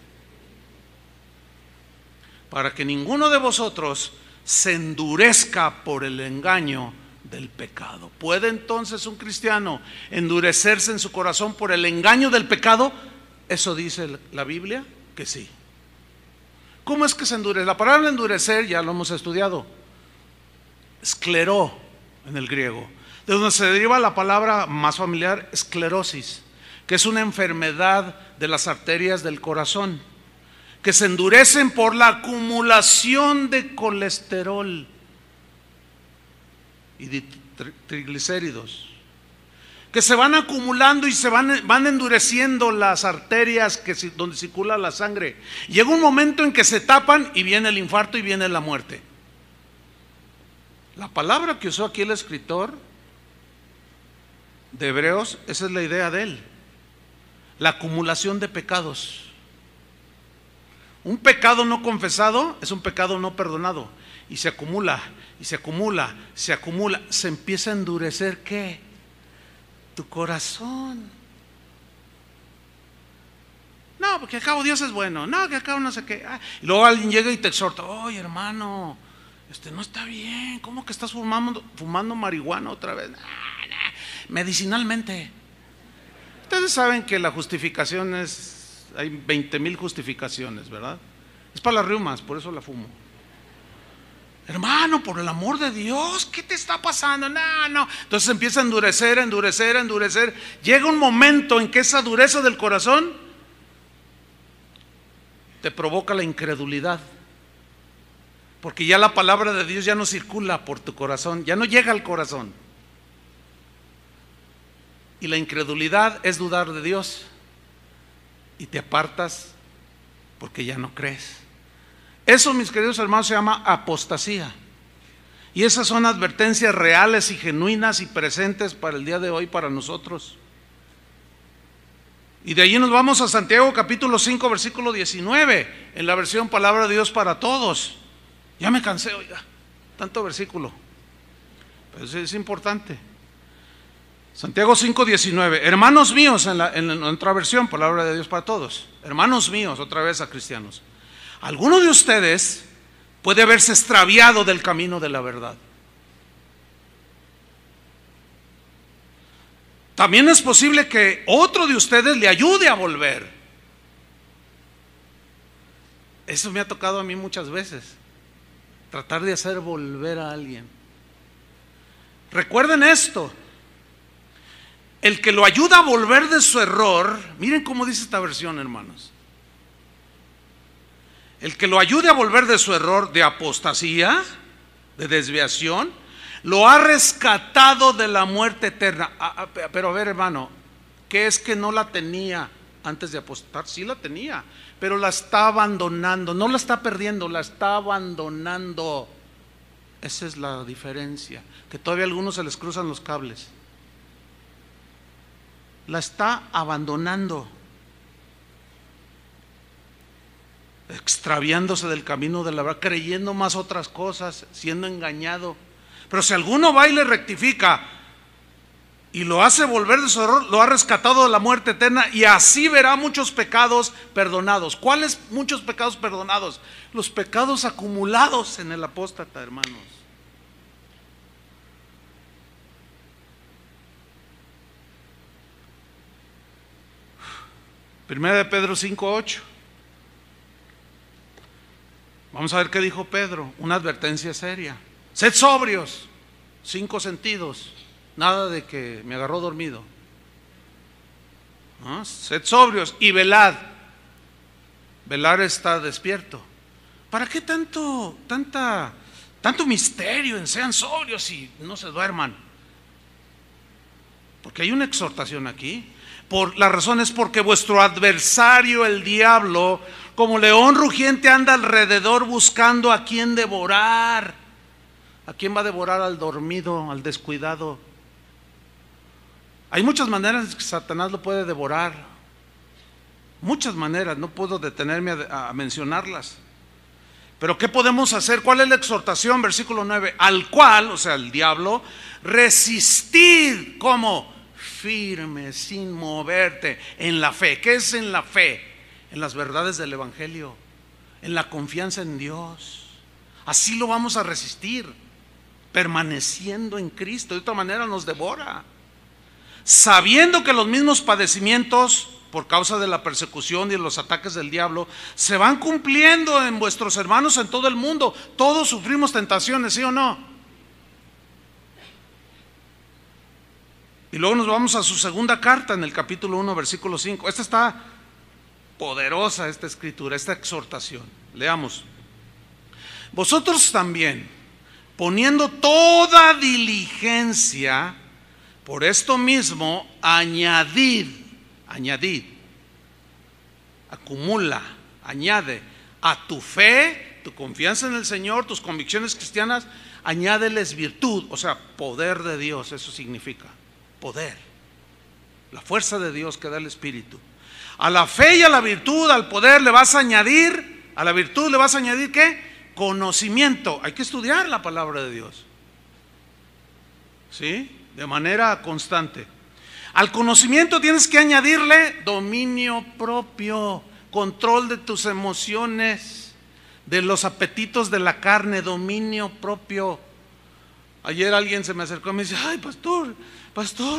Para que ninguno de vosotros se endurezca por el engaño del pecado. ¿Puede entonces un cristiano endurecerse en su corazón por el engaño del pecado? Eso dice la Biblia que sí. ¿Cómo es que se endurece? La palabra endurecer ya lo hemos estudiado, escleró en el griego, de donde se deriva la palabra más familiar, esclerosis, que es una enfermedad de las arterias del corazón, que se endurecen por la acumulación de colesterol y de triglicéridos, que se van acumulando y se van endureciendo las arterias donde circula la sangre. Llega un momento en que se tapan y viene el infarto y viene la muerte. La palabra que usó aquí el escritor de Hebreos, esa es la idea de él, la acumulación de pecados. Un pecado no confesado es un pecado no perdonado, y se acumula, y se acumula, se empieza a endurecer, ¿qué? Tu corazón. No, porque al cabo Dios es bueno, no, que al cabo no sé qué. Y luego alguien llega y te exhorta, oye hermano, no está bien, ¿cómo que estás fumando marihuana otra vez? Medicinalmente. Ustedes saben que la justificación hay 20,000 justificaciones, ¿verdad? Es para las reumas, por eso la fumo. Hermano, por el amor de Dios, ¿qué te está pasando? No. Entonces empieza a endurecer. Llega un momento en que esa dureza del corazón te provoca la incredulidad, porque ya la palabra de Dios ya no circula por tu corazón, ya no llega al corazón. Y la incredulidad es dudar de Dios, y te apartas porque ya no crees. Eso, mis queridos hermanos, se llama apostasía. Y esas son advertencias reales y genuinas y presentes para el día de hoy, para nosotros. Y de allí nos vamos a Santiago capítulo 5 versículo 19, en la versión Palabra de Dios para Todos. Ya me cansé, oiga, tanto versículo, pero es importante. Santiago 5:19, hermanos míos, en otra versión, Palabra de Dios para Todos, hermanos míos, otra vez a cristianos, alguno de ustedes puede haberse extraviado del camino de la verdad. También es posible que otro de ustedes le ayude a volver. Eso me ha tocado a mí muchas veces, tratar de hacer volver a alguien. Recuerden esto: el que lo ayuda a volver de su error, miren cómo dice esta versión, hermanos. El que lo ayude a volver de su error de apostasía, de desviación, lo ha rescatado de la muerte eterna. Pero a ver, hermano, ¿qué es que no la tenía antes de apostar? Sí la tenía, pero la está abandonando. No la está perdiendo, la está abandonando. Esa es la diferencia, que todavía a algunos se les cruzan los cables. La está abandonando, extraviándose del camino de la verdad, creyendo más otras cosas, siendo engañado. Pero si alguno va y le rectifica y lo hace volver de su error, lo ha rescatado de la muerte eterna, y así verá muchos pecados perdonados. ¿Cuáles muchos pecados perdonados? Los pecados acumulados en el apóstata, hermanos. Primera de Pedro 5:8. Vamos a ver qué dijo Pedro, una advertencia seria. Sed sobrios 5 sentidos, nada de que me agarró dormido. ¿No? Sed sobrios y velad. Velar está despierto. ¿Para qué tanto misterio en sean sobrios y no se duerman? Porque hay una exhortación aquí. La razón es porque vuestro adversario, el diablo, como león rugiente, anda alrededor buscando a quien devorar. ¿A quién va a devorar? Al dormido, al descuidado. Hay muchas maneras que Satanás lo puede devorar. Muchas maneras, no puedo detenerme a mencionarlas. Pero ¿qué podemos hacer? ¿Cuál es la exhortación? Versículo 9. Al cual, o sea, el diablo, resistid. ¿Cómo? Firme, sin moverte, en la fe. ¿Qué es en la fe? En las verdades del Evangelio, en la confianza en Dios. Así lo vamos a resistir, permaneciendo en Cristo. De otra manera nos devora. Sabiendo que los mismos padecimientos por causa de la persecución y de los ataques del diablo se van cumpliendo en vuestros hermanos en todo el mundo. Todos sufrimos tentaciones, ¿sí o no? Y luego nos vamos a su segunda carta en el capítulo 1, versículo 5. Esta está poderosa, esta escritura, esta exhortación. Leamos. Vosotros también, poniendo toda diligencia, por esto mismo, añadid, acumula, añade a tu fe, tu confianza en el Señor, tus convicciones cristianas, añádeles virtud, o sea, poder de Dios. Eso significa poder, la fuerza de Dios que da el Espíritu. A la fe y a la virtud, al poder le vas a añadir, a la virtud le vas a añadir ¿qué? Conocimiento. Hay que estudiar la palabra de Dios, ¿sí? De manera constante. Al conocimiento tienes que añadirle dominio propio, control de tus emociones, de los apetitos de la carne, dominio propio. Ayer alguien se me acercó y me dice: ay, pastor,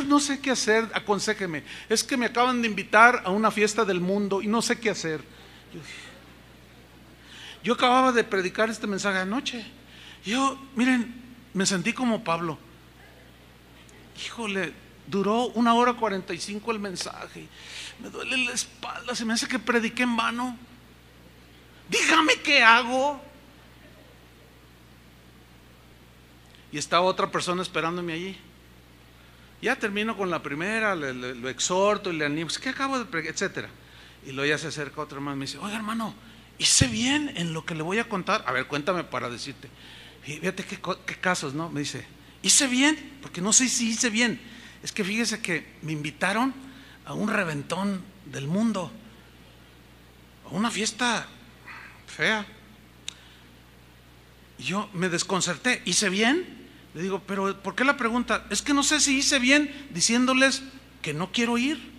no sé qué hacer, aconséjeme. Es que me acaban de invitar a una fiesta del mundo y no sé qué hacer. Yo acababa de predicar este mensaje anoche. Miren, me sentí como Pablo. Híjole, duró 1:45 el mensaje. Me duele la espalda, se me hace que prediqué en vano. Dígame qué hago. Y estaba otra persona esperándome allí. Ya termino con la primera, lo exhorto y le animo. ¿Qué acabo de predicar? Etcétera. Y luego ya se acerca otro hermano y me dice: oiga, hermano, hice bien en lo que le voy a contar. A ver, cuéntame para decirte. Y fíjate qué casos, ¿no? Me dice: hice bien, porque no sé si hice bien. Es que fíjese que me invitaron a un reventón del mundo, a una fiesta fea. Y yo me desconcerté. ¿Hice bien? Le digo: pero ¿por qué la pregunta? Es que no sé si hice bien diciéndoles que no quiero ir.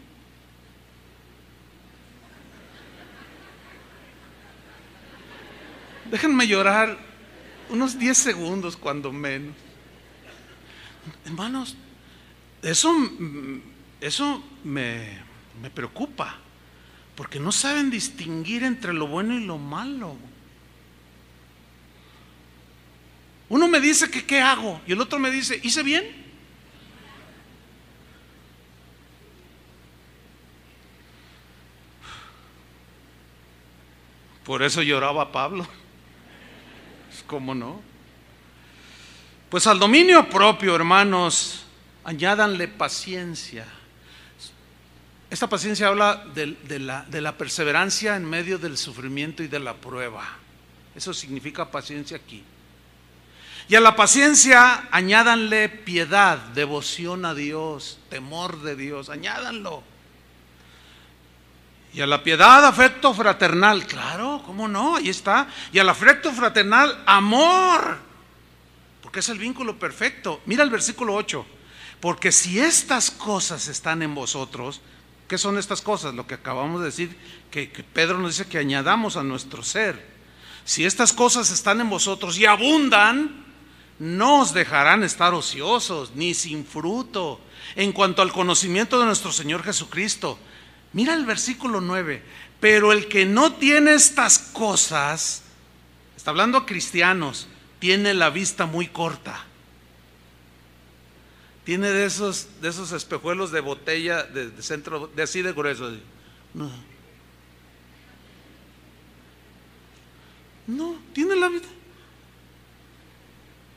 Déjenme llorar unos 10 segundos cuando menos. Hermanos, eso me preocupa, porque no saben distinguir entre lo bueno y lo malo. Uno me dice que qué hago y el otro me dice: ¿hice bien? Por eso lloraba Pablo. ¿Cómo no? Pues al dominio propio, hermanos, añádanle paciencia. Esta paciencia habla de la perseverancia en medio del sufrimiento y de la prueba. Eso significa paciencia aquí. Y a la paciencia añádanle piedad, devoción a Dios, temor de Dios, añádanlo. Y a la piedad, afecto fraternal, claro, ¿cómo no? Ahí está. Y al afecto fraternal, amor, porque es el vínculo perfecto. Mira el versículo 8. Porque si estas cosas están en vosotros, ¿qué son estas cosas? Lo que acabamos de decir, que Pedro nos dice que añadamos a nuestro ser. Si estas cosas están en vosotros y abundan, no os dejarán estar ociosos ni sin fruto en cuanto al conocimiento de nuestro Señor Jesucristo. Mira el versículo 9. Pero el que no tiene estas cosas, está hablando a cristianos, tiene la vista muy corta. Tiene de esos espejuelos de botella de centro, de así de grueso. No, no, tiene la vida.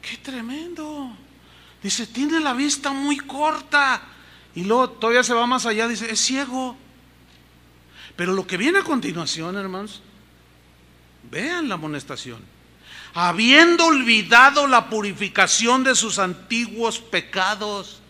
¡Qué tremendo! Dice, tiene la vista muy corta. Y luego todavía se va más allá, dice, es ciego. Pero lo que viene a continuación, hermanos, vean la amonestación. Habiendo olvidado la purificación de sus antiguos pecados.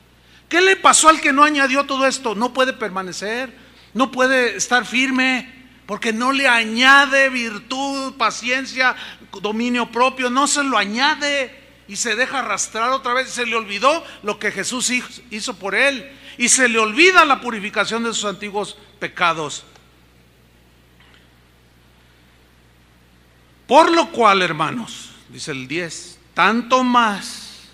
¿Qué le pasó al que no añadió todo esto? No puede permanecer, no puede estar firme, porque no le añade virtud, paciencia, dominio propio, no se lo añade. Y se deja arrastrar otra vez. Se le olvidó lo que Jesús hizo por él. Y se le olvida la purificación de sus antiguos pecados. Por lo cual, hermanos, dice el 10, tanto más,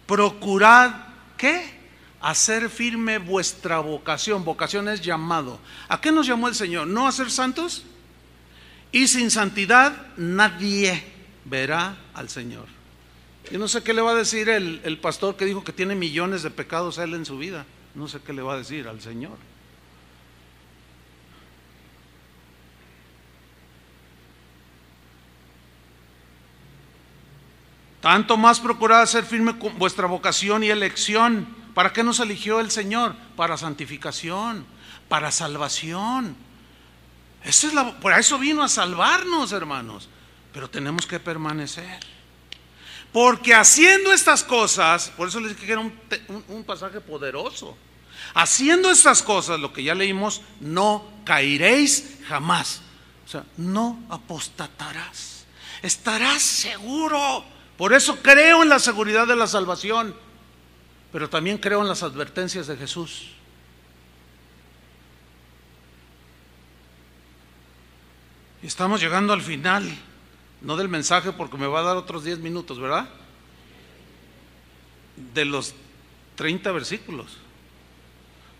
procurad, ¿qué? Hacer firme vuestra vocación. Vocación es llamado. ¿A qué nos llamó el Señor? ¿No a ser santos? Y sin santidad nadie verá al Señor. Yo no sé qué le va a decir el pastor que dijo que tiene millones de pecados él en su vida. No sé qué le va a decir al Señor. Tanto más procurad hacer firme con vuestra vocación y elección. ¿Para qué nos eligió el Señor? Para santificación, para salvación. Por eso vino a salvarnos, hermanos. Pero tenemos que permanecer. Porque haciendo estas cosas, por eso les dije que era un pasaje poderoso. Haciendo estas cosas, lo que ya leímos, no caeréis jamás. O sea, no apostatarás. Estarás seguro. Por eso creo en la seguridad de la salvación. Pero también creo en las advertencias de Jesús. Y estamos llegando al final. No del mensaje porque me va a dar otros 10 minutos, ¿verdad? De los 30 versículos.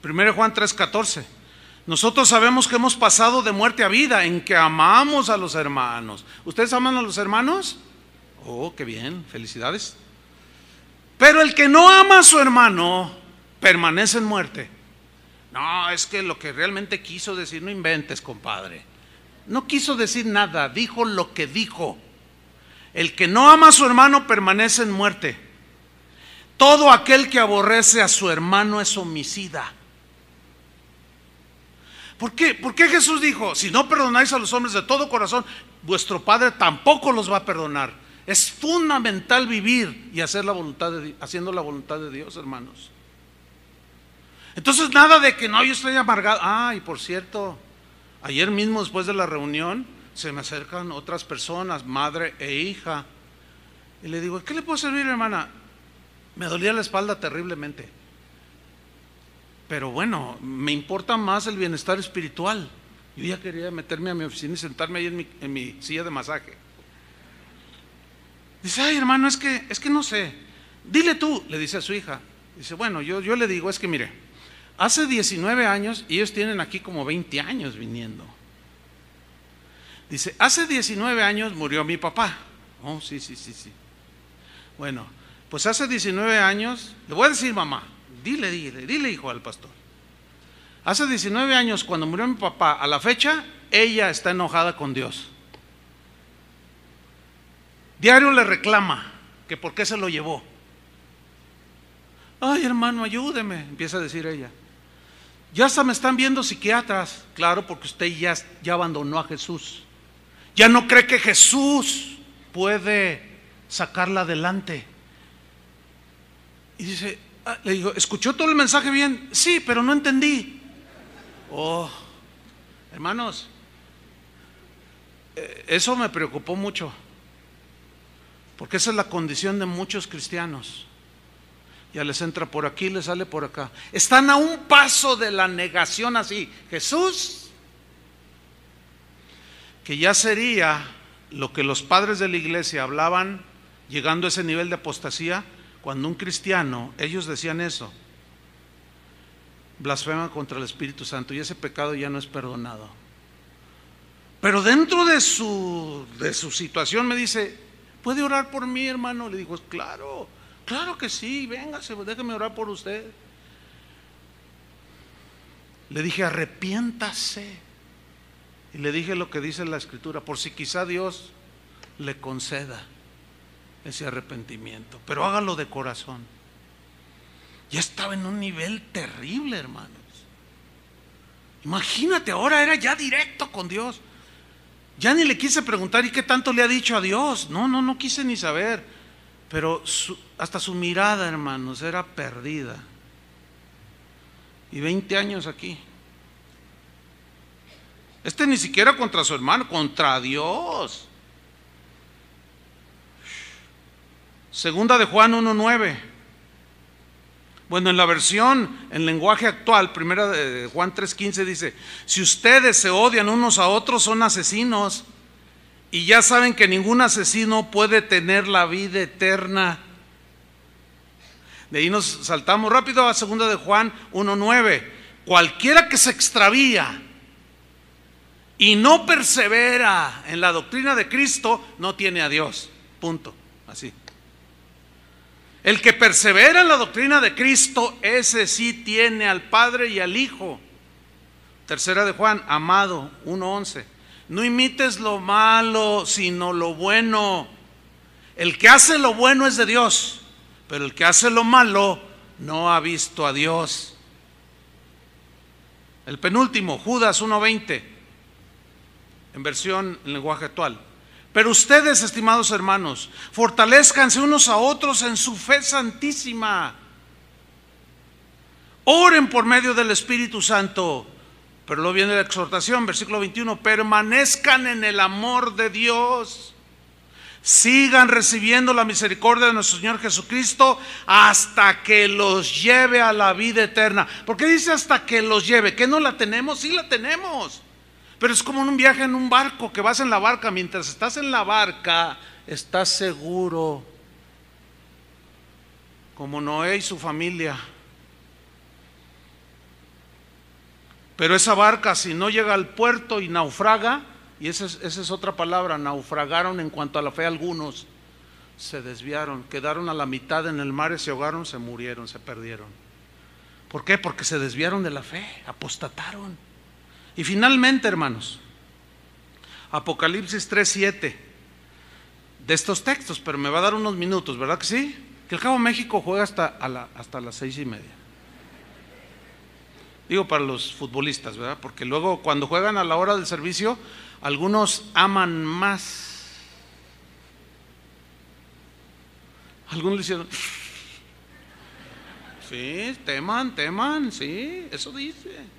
1 Juan 3:14. Nosotros sabemos que hemos pasado de muerte a vida en que amamos a los hermanos. ¿Ustedes aman a los hermanos? Oh, qué bien, felicidades. Pero el que no ama a su hermano permanece en muerte. No, es que lo que realmente quiso decir, no inventes, compadre. No quiso decir nada, dijo lo que dijo. El que no ama a su hermano permanece en muerte. Todo aquel que aborrece a su hermano es homicida. ¿Por qué? ¿Por qué Jesús dijo, si no perdonáis a los hombres de todo corazón, vuestro Padre tampoco los va a perdonar? Es fundamental vivir y hacer haciendo la voluntad de Dios, hermanos. Entonces nada de que no, yo estoy amargado. Y por cierto, ayer mismo después de la reunión se me acercan otras personas, madre e hija, y le digo, ¿qué le puedo servir, hermana? Me dolía la espalda terriblemente, pero bueno, me importa más el bienestar espiritual. Yo ya quería meterme a mi oficina y sentarme ahí en mi silla de masaje. Dice, ay, hermano, es que no sé, dile tú, le dice a su hija. Dice, bueno, yo le digo, es que mire, hace 19 años, y ellos tienen aquí como 20 años viniendo. Dice, hace 19 años murió mi papá. Oh, sí. Bueno, pues hace 19 años, le voy a decir mamá, dile hijo al pastor. Hace 19 años cuando murió mi papá, a la fecha, ella está enojada con Dios. Diario le reclama que por qué se lo llevó. Ay, hermano, ayúdeme, empieza a decir ella. Ya hasta me están viendo psiquiatras. Claro, porque usted ya abandonó a Jesús. Ya no cree que Jesús puede sacarla adelante. Y dice, le digo, ¿escuchó todo el mensaje bien? Sí, pero no entendí. Oh, hermanos, eso me preocupó mucho, porque esa es la condición de muchos cristianos. Ya les entra por aquí, les sale por acá. Están a un paso de la negación así. Jesús, que ya sería lo que los padres de la iglesia hablaban, llegando a ese nivel de apostasía, cuando un cristiano, ellos decían eso, blasfema contra el Espíritu Santo y ese pecado ya no es perdonado. Pero dentro de su situación me dice, ¿puede orar por mí, hermano? Le digo, claro. Claro que sí, véngase, déjeme orar por usted. Le dije, arrepiéntase. Y le dije lo que dice la Escritura, por si quizá Dios le conceda ese arrepentimiento, pero hágalo de corazón. Ya estaba en un nivel terrible, hermanos. Imagínate, ahora era ya directo con Dios. Ya ni le quise preguntar, ¿y qué tanto le ha dicho a Dios? No quise ni saber. Pero hasta su mirada, hermanos, era perdida. Y 20 años aquí. Ni siquiera contra su hermano, contra Dios. Segunda de Juan 1:9. Bueno, en la versión, en lenguaje actual, primera de Juan 3:15 dice: si ustedes se odian unos a otros, son asesinos, y ya saben que ningún asesino puede tener la vida eterna. De ahí nos saltamos rápido a segunda de Juan 1:9. Cualquiera que se extravía y no persevera en la doctrina de Cristo, no tiene a Dios. Punto. Así. El que persevera en la doctrina de Cristo, ese sí tiene al Padre y al Hijo. Tercera de Juan, amado, 1:11. No imites lo malo, sino lo bueno. El que hace lo bueno es de Dios, pero el que hace lo malo no ha visto a Dios. El penúltimo, Judas 1:20, en versión en lenguaje actual. Pero ustedes, estimados hermanos, fortalezcanse unos a otros en su fe santísima. Oren por medio del Espíritu Santo. Pero luego viene la exhortación, versículo 21. Permanezcan en el amor de Dios. Sigan recibiendo la misericordia de nuestro Señor Jesucristo hasta que los lleve a la vida eterna. ¿Por qué dice hasta que los lleve? ¿Que no la tenemos? Sí la tenemos. Pero es como en un viaje en un barco, que vas en la barca. Mientras estás en la barca, estás seguro, como Noé y su familia. Pero esa barca, si no llega al puerto y naufraga, y esa es otra palabra, naufragaron en cuanto a la fe algunos, se desviaron, quedaron a la mitad en el mar, se ahogaron, se murieron, se perdieron. ¿Por qué? Porque se desviaron de la fe, apostataron. Y finalmente, hermanos, Apocalipsis 3:7, de estos textos, pero me va a dar unos minutos, ¿verdad que sí? Que al cabo México juega hasta las 6:30. Digo para los futbolistas, ¿verdad? Porque luego cuando juegan a la hora del servicio, algunos aman más. Algunos le hicieron, sí, teman, sí, eso dice.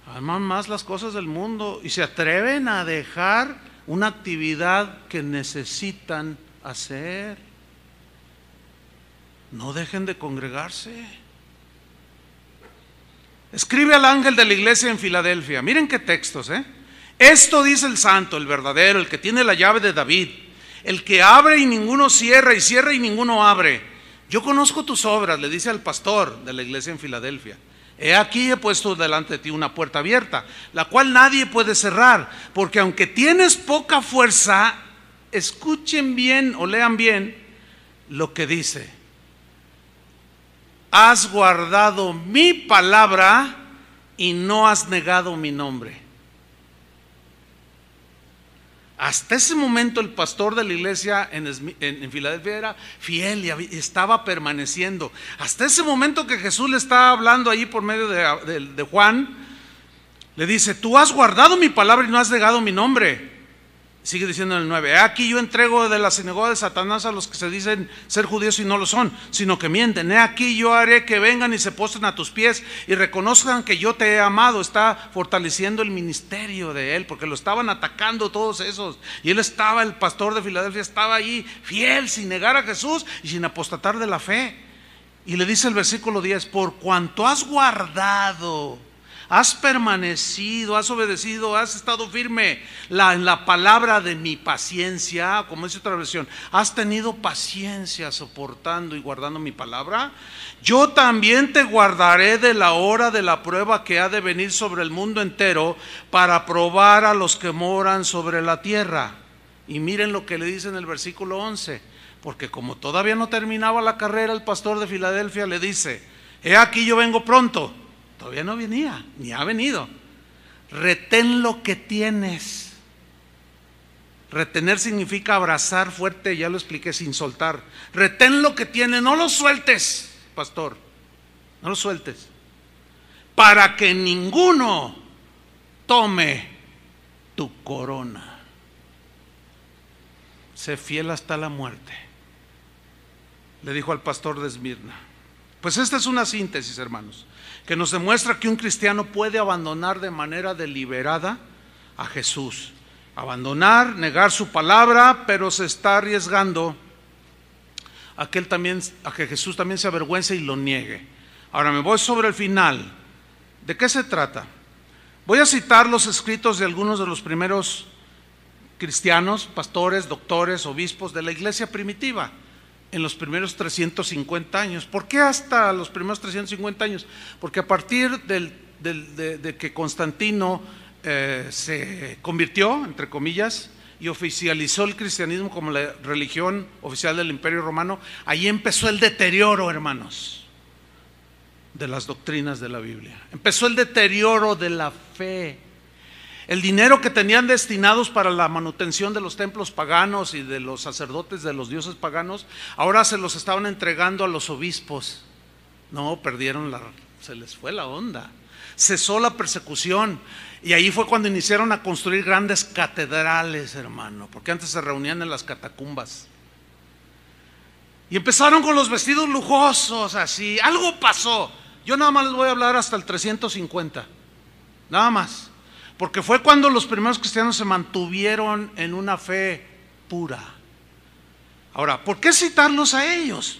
Aman más las cosas del mundo y se atreven a dejar una actividad que necesitan hacer. No dejen de congregarse. Escribe al ángel de la iglesia en Filadelfia. Miren qué textos, ¿eh? Esto dice el santo, el verdadero, el que tiene la llave de David, el que abre y ninguno cierra, y cierra y ninguno abre. Yo conozco tus obras, le dice al pastor de la iglesia en Filadelfia. He aquí he puesto delante de ti una puerta abierta, la cual nadie puede cerrar, porque aunque tienes poca fuerza, escuchen bien o lean bien lo que dice. Has guardado mi palabra y no has negado mi nombre. Hasta ese momento el pastor de la iglesia en Filadelfia era fiel y estaba permaneciendo. Hasta ese momento que Jesús le estaba hablando allí por medio de Juan, le dice: tú has guardado mi palabra y no has negado mi nombre. Sigue diciendo en el 9: aquí yo entrego de la sinagoga de Satanás a los que se dicen ser judíos y no lo son, sino que mienten. He aquí yo haré que vengan y se postren a tus pies y reconozcan que yo te he amado. Está fortaleciendo el ministerio de él, porque lo estaban atacando todos esos, y él estaba, el pastor de Filadelfia estaba allí fiel, sin negar a Jesús y sin apostatar de la fe. Y le dice el versículo 10: por cuanto has guardado, has permanecido, has obedecido, has estado firme en la palabra de mi paciencia, como dice otra versión, has tenido paciencia soportando y guardando mi palabra, yo también te guardaré de la hora de la prueba que ha de venir sobre el mundo entero para probar a los que moran sobre la tierra. Y miren lo que le dice en el versículo 11: porque como todavía no terminaba la carrera, el pastor de Filadelfia le dice: he aquí yo vengo pronto. Todavía no venía, ni ha venido. Retén lo que tienes. Retener significa abrazar fuerte, ya lo expliqué, sin soltar. Retén lo que tienes, no lo sueltes, pastor, no lo sueltes, para que ninguno tome tu corona. Sé fiel hasta la muerte, le dijo al pastor de Esmirna. Pues esta es una síntesis, hermanos, que nos demuestra que un cristiano puede abandonar de manera deliberada a Jesús. Abandonar, negar su palabra, pero se está arriesgando a que Jesús también se avergüence y lo niegue. Ahora me voy sobre el final. ¿De qué se trata? Voy a citar los escritos de algunos de los primeros cristianos, pastores, doctores, obispos de la iglesia primitiva en los primeros 350 años. ¿Por qué hasta los primeros 350 años? Porque a partir de que Constantino se convirtió, entre comillas, y oficializó el cristianismo como la religión oficial del Imperio Romano, ahí empezó el deterioro, hermanos, de las doctrinas de la Biblia. Empezó el deterioro de la fe. El dinero que tenían destinados para la manutención de los templos paganos y de los sacerdotes de los dioses paganos, ahora se los estaban entregando a los obispos. No, se les fue la onda. Cesó la persecución. Y ahí fue cuando iniciaron a construir grandes catedrales, hermano, porque antes se reunían en las catacumbas. Y empezaron con los vestidos lujosos, así. Algo pasó. Yo nada más les voy a hablar hasta el 350, nada más, porque fue cuando los primeros cristianos se mantuvieron en una fe pura. Ahora, ¿por qué citarlos a ellos?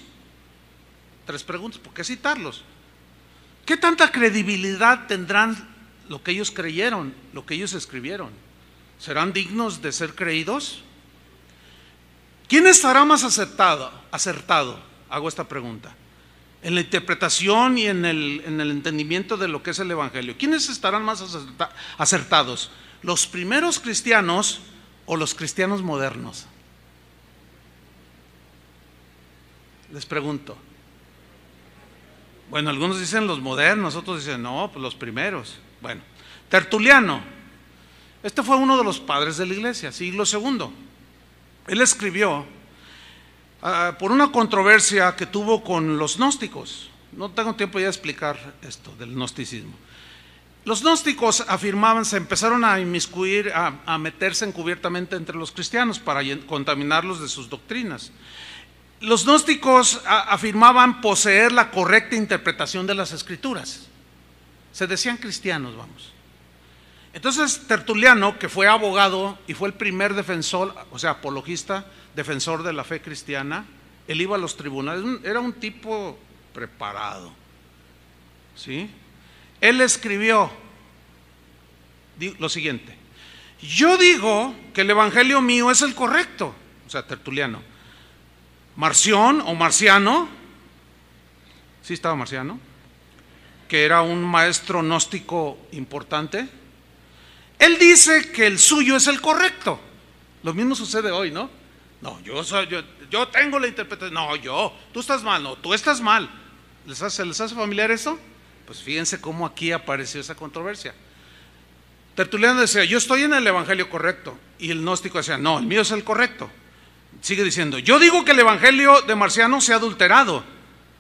3 preguntas. ¿Por qué citarlos? ¿Qué tanta credibilidad tendrán lo que ellos creyeron, lo que ellos escribieron? ¿Serán dignos de ser creídos? ¿Quién estará más acertado? Hago esta pregunta. En la interpretación y en el entendimiento de lo que es el Evangelio. ¿Quiénes estarán más acertados? ¿Los primeros cristianos o los cristianos modernos? Les pregunto. Bueno, algunos dicen los modernos, otros dicen no, pues los primeros. Bueno, Tertuliano, este fue uno de los padres de la iglesia, siglo II. Él escribió por una controversia que tuvo con los gnósticos. No tengo tiempo ya de explicar esto del gnosticismo. Los gnósticos afirmaban, se empezaron a inmiscuir, a meterse encubiertamente entre los cristianos para contaminarlos de sus doctrinas. Los gnósticos afirmaban poseer la correcta interpretación de las escrituras. Se decían cristianos, vamos. Entonces Tertuliano, que fue abogado y fue el primer defensor, o sea, apologista, defensor de la fe cristiana, él iba a los tribunales, era un tipo preparado, ¿sí? Él escribió lo siguiente: yo digo que el evangelio mío es el correcto, o sea, Tertuliano. Marción o Marciano, sí estaba Marciano, que era un maestro gnóstico importante, él dice que el suyo es el correcto. Lo mismo sucede hoy, ¿no? No, yo tengo la interpretación. No, tú estás mal. No, tú estás mal. ¿Se les hace familiar eso? Pues fíjense cómo aquí apareció esa controversia. Tertuliano decía, yo estoy en el evangelio correcto, y el gnóstico decía, no, el mío es el correcto. Sigue diciendo, yo digo que el evangelio de Marciano se ha adulterado.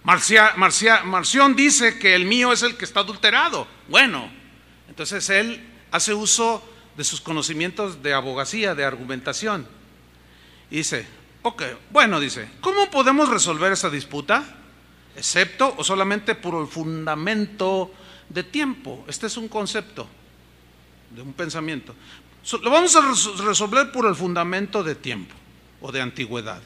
Marción dice que el mío es el que está adulterado. Bueno, entonces él hace uso de sus conocimientos de abogacía, de argumentación. Y dice, dice, ¿cómo podemos resolver esa disputa? Excepto o solamente por el fundamento de tiempo. Este es un concepto de un pensamiento. Lo vamos a resolver por el fundamento de tiempo o de antigüedad.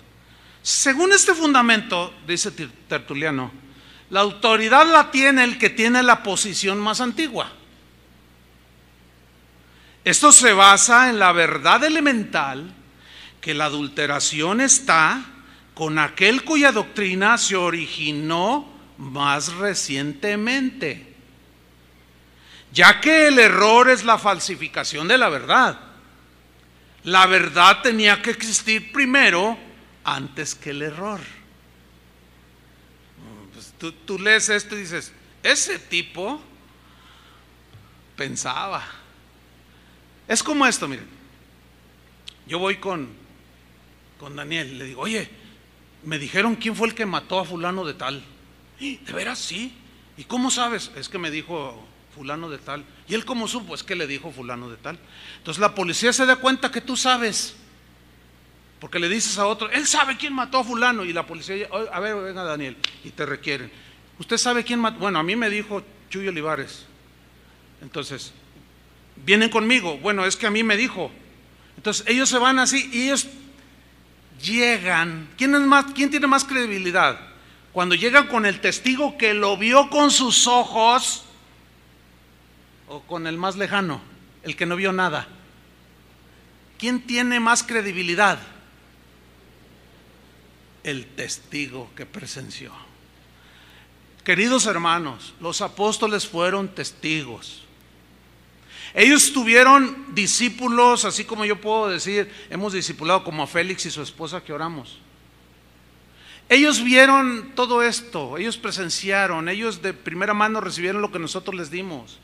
Según este fundamento, dice Tertuliano, la autoridad la tiene el que tiene la posición más antigua. Esto se basa en la verdad elemental que la adulteración está con aquel cuya doctrina se originó más recientemente, ya que el error es la falsificación de la verdad. La verdad tenía que existir primero antes que el error. Pues tú lees esto y dices, ese tipo pensaba. Es como esto, miren. Yo voy con Daniel, le digo, oye, me dijeron quién fue el que mató a fulano de tal. ¿De veras? Sí. ¿Y cómo sabes? Es que me dijo fulano de tal. ¿Y él cómo supo? Es que le dijo fulano de tal. Entonces la policía se da cuenta que tú sabes, porque le dices a otro, él sabe quién mató a fulano. Y la policía, a ver, venga Daniel, y te requieren. ¿Usted sabe quién mató? Bueno, a mí me dijo Chuy Olivares. Entonces, vienen conmigo. Bueno, es que a mí me dijo. Entonces ellos se van así y ellos llegan. ¿Quién tiene más credibilidad? Cuando llegan con el testigo que lo vio con sus ojos, o con el más lejano, el que no vio nada. ¿Quién tiene más credibilidad? El testigo que presenció. Queridos hermanos, los apóstoles fueron testigos. Ellos tuvieron discípulos, así como yo puedo decir, hemos discipulado como a Félix y su esposa que oramos. Ellos vieron todo esto, ellos presenciaron, ellos de primera mano recibieron lo que nosotros les dimos.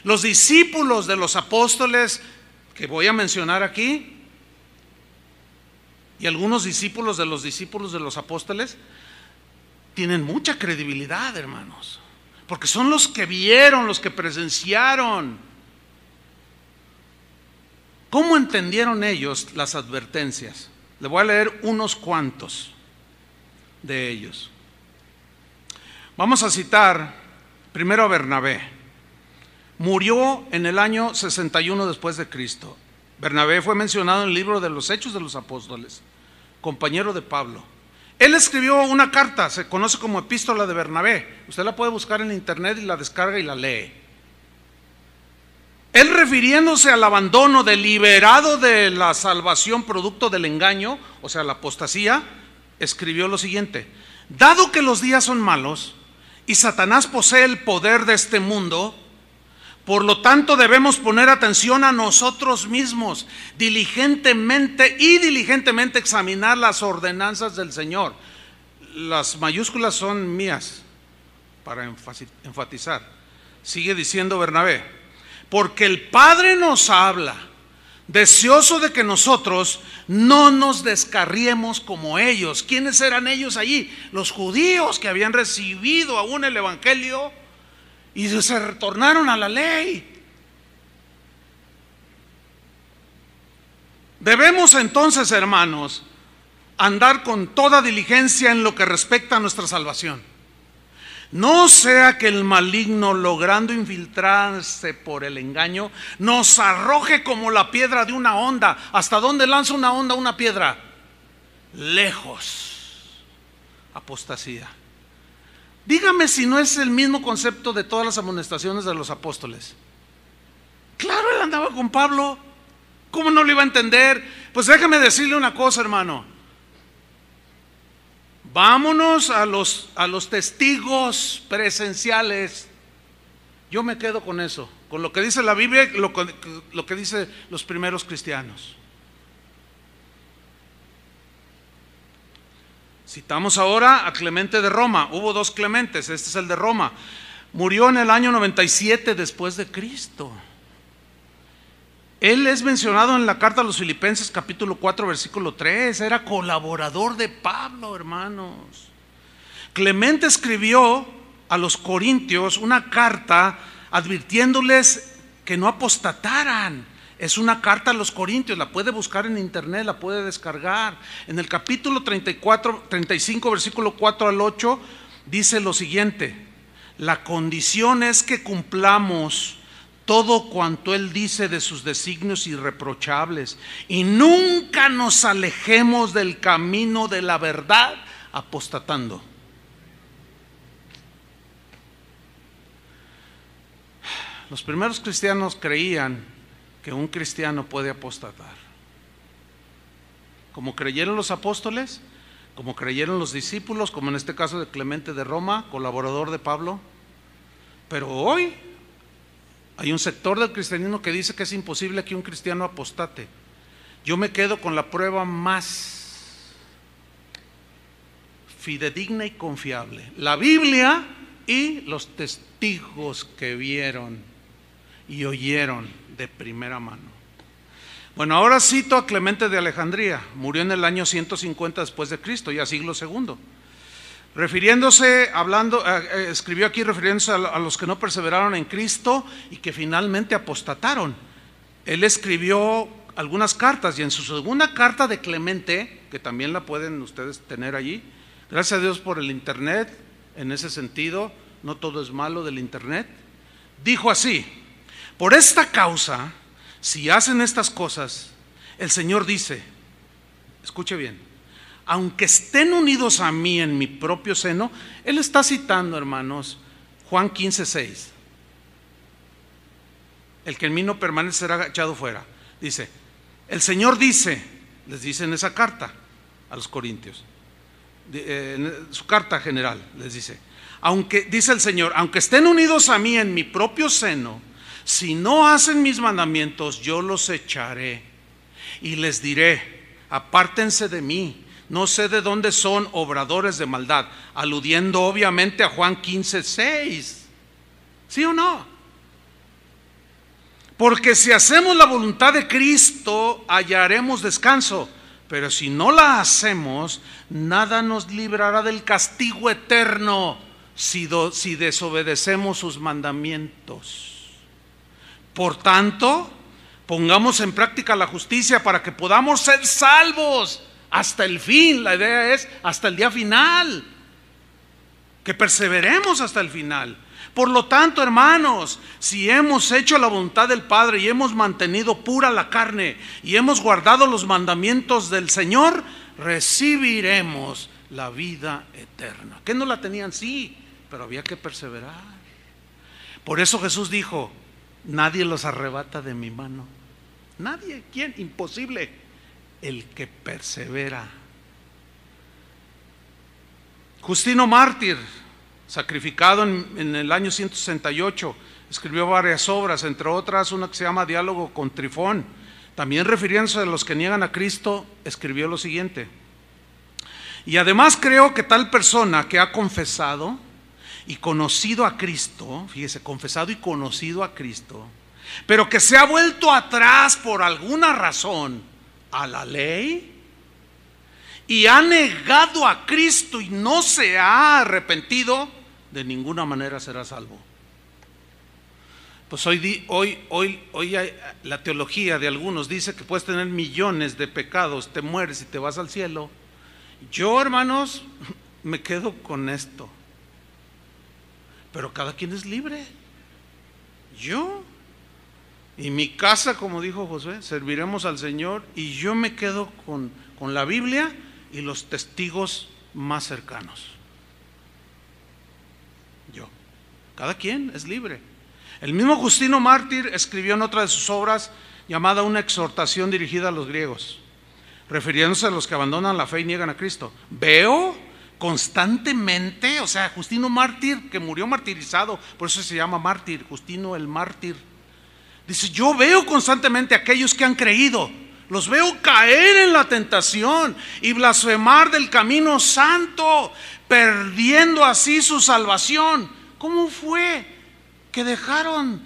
Los discípulos de los apóstoles, que voy a mencionar aquí, y algunos discípulos de los apóstoles, tienen mucha credibilidad, hermanos, porque son los que vieron, los que presenciaron. ¿Cómo entendieron ellos las advertencias? Le voy a leer unos cuantos de ellos. Vamos a citar primero a Bernabé. Murió en el año 61 después de Cristo. Bernabé fue mencionado en el libro de los Hechos de los Apóstoles, compañero de Pablo. Él escribió una carta, se conoce como Epístola de Bernabé. Usted la puede buscar en internet y la descarga y la lee. Él, refiriéndose al abandono deliberado de la salvación producto del engaño, o sea, la apostasía, escribió lo siguiente: dado que los días son malos y Satanás posee el poder de este mundo, por lo tanto debemos poner atención a nosotros mismos, diligentemente examinar las ordenanzas del Señor. Las mayúsculas son mías para enfatizar. Sigue diciendo Bernabé: porque el Padre nos habla, deseoso de que nosotros no nos descarriemos como ellos. ¿Quiénes eran ellos allí? Los judíos que habían recibido aún el evangelio y se retornaron a la ley. Debemos entonces, hermanos, andar con toda diligencia en lo que respecta a nuestra salvación. No sea que el maligno, logrando infiltrarse por el engaño, nos arroje como la piedra de una honda. ¿Hasta dónde lanza una honda una piedra? Lejos. Apostasía. Dígame si no es el mismo concepto de todas las amonestaciones de los apóstoles. Claro, él andaba con Pablo. ¿Cómo no lo iba a entender? Pues déjame decirle una cosa, hermano. Vámonos a los testigos presenciales. Yo me quedo con eso, con lo que dice la Biblia, lo que dice los primeros cristianos. Citamos ahora a Clemente de Roma. Hubo dos Clementes, este es el de Roma. Murió en el año 97 después de Cristo. Él es mencionado en la carta a los Filipenses capítulo 4 versículo 3. Era colaborador de Pablo, hermanos. Clemente escribió a los corintios una carta advirtiéndoles que no apostataran. Es una carta a los corintios, la puede buscar en internet, la puede descargar. En el capítulo 35 versículo 4 al 8 dice lo siguiente: la condición es que cumplamos todo cuanto Él dice de sus designios irreprochables y nunca nos alejemos del camino de la verdad apostatando. Los primeros cristianos creían que un cristiano puede apostatar, como creyeron los apóstoles, como creyeron los discípulos, como en este caso de Clemente de Roma, colaborador de Pablo. Pero hoy hay un sector del cristianismo que dice que es imposible que un cristiano apostate. Yo me quedo con la prueba más fidedigna y confiable: la Biblia y los testigos que vieron y oyeron de primera mano. Bueno, ahora cito a Clemente de Alejandría. Murió en el año 150 después de Cristo, ya siglo II. Escribió aquí refiriéndose a los que no perseveraron en Cristo y que finalmente apostataron. Él escribió algunas cartas, y en su segunda carta de Clemente, que también la pueden ustedes tener allí, gracias a Dios por el internet, en ese sentido, no todo es malo del internet, dijo así: por esta causa, si hacen estas cosas, el Señor dice, escuche bien, aunque estén unidos a mí en mi propio seno. Él está citando, hermanos, Juan 15:6. El que en mí no permanece será echado fuera. Dice, el Señor dice, les dice en esa carta a los corintios, en su carta general les dice, dice el Señor, aunque estén unidos a mí en mi propio seno, si no hacen mis mandamientos, yo los echaré y les diré, apártense de mí, no sé de dónde son, obradores de maldad, aludiendo obviamente a Juan 15:6. ¿Sí o no? Porque si hacemos la voluntad de Cristo, hallaremos descanso, pero si no la hacemos, nada nos librará del castigo eterno si desobedecemos sus mandamientos. Por tanto, pongamos en práctica la justicia para que podamos ser salvos hasta el fin. La idea es hasta el día final, que perseveremos hasta el final. Por lo tanto, hermanos, si hemos hecho la voluntad del Padre y hemos mantenido pura la carne y hemos guardado los mandamientos del Señor, recibiremos la vida eterna. ¿Qué no la tenían? Sí, pero había que perseverar. Por eso Jesús dijo, nadie los arrebata de mi mano. Nadie. ¿Quién? Imposible. El que persevera. Justino Mártir, sacrificado en el año 168, escribió varias obras, entre otras una que se llama Diálogo con Trifón. También refiriéndose a los que niegan a Cristo, escribió lo siguiente: y además creo que tal persona que ha confesado y conocido a Cristo, fíjese, confesado y conocido a Cristo, pero que se ha vuelto atrás por alguna razón a la ley y ha negado a Cristo y no se ha arrepentido, de ninguna manera será salvo. Pues hoy la teología de algunos dice que puedes tener millones de pecados, te mueres y te vas al cielo. Yo, hermanos, me quedo con esto. Pero cada quien es libre. Yo y mi casa, como dijo Josué, serviremos al Señor, y yo me quedo con la Biblia y los testigos más cercanos. Yo. Cada quien es libre. El mismo Justino Mártir escribió en otra de sus obras llamada Una exhortación dirigida a los griegos, refiriéndose a los que abandonan la fe y niegan a Cristo. Veo constantemente, o sea, Justino Mártir, que murió martirizado, por eso se llama mártir, Justino el mártir. Dice, yo veo constantemente a aquellos que han creído, los veo caer en la tentación y blasfemar del camino santo, perdiendo así su salvación. ¿Cómo fue que dejaron,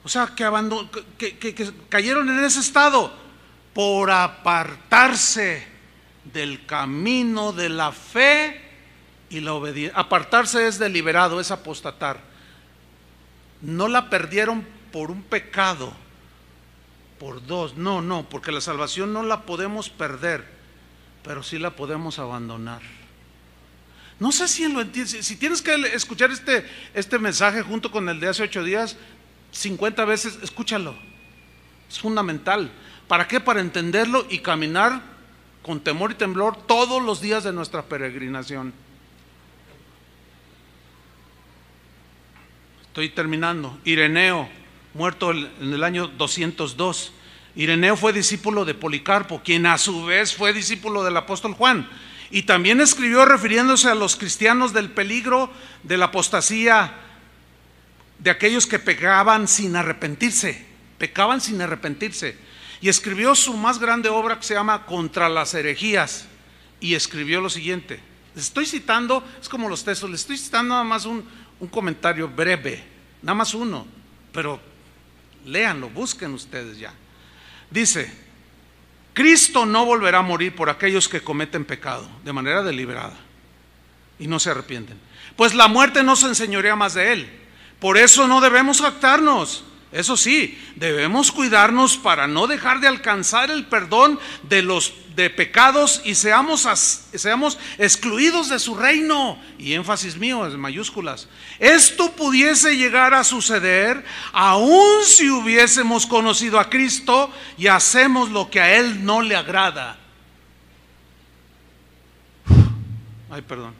o sea, que cayeron en ese estado? Por apartarse del camino de la fe y la obediencia. Apartarse es deliberado, es apostatar. No la perdieron por un pecado, por dos, no, porque la salvación no la podemos perder, pero sí la podemos abandonar. No sé si lo entiendes. Si tienes que escuchar este mensaje junto con el de hace 8 días 50 veces, escúchalo. Es fundamental. ¿Para qué? Para entenderlo y caminar con temor y temblor todos los días de nuestra peregrinación. Estoy terminando. Ireneo, muerto en el año 202. Ireneo fue discípulo de Policarpo, quien a su vez fue discípulo del apóstol Juan, y también escribió refiriéndose a los cristianos del peligro de la apostasía, de aquellos que pecaban sin arrepentirse, y escribió su más grande obra que se llama Contra las herejías, y escribió lo siguiente: Les estoy citando, es como los textos, les estoy citando nada más un comentario breve, nada más uno, pero léanlo, busquen ustedes ya. Dice: Cristo no volverá a morir por aquellos que cometen pecado de manera deliberada y no se arrepienten, pues la muerte no se enseñorea más de él. Por eso no debemos jactarnos. Eso sí, debemos cuidarnos para no dejar de alcanzar el perdón de pecados y seamos excluidos de su reino. Y énfasis mío en mayúsculas. Esto pudiese llegar a suceder aun si hubiésemos conocido a Cristo y hacemos lo que a Él no le agrada. Ay, perdón.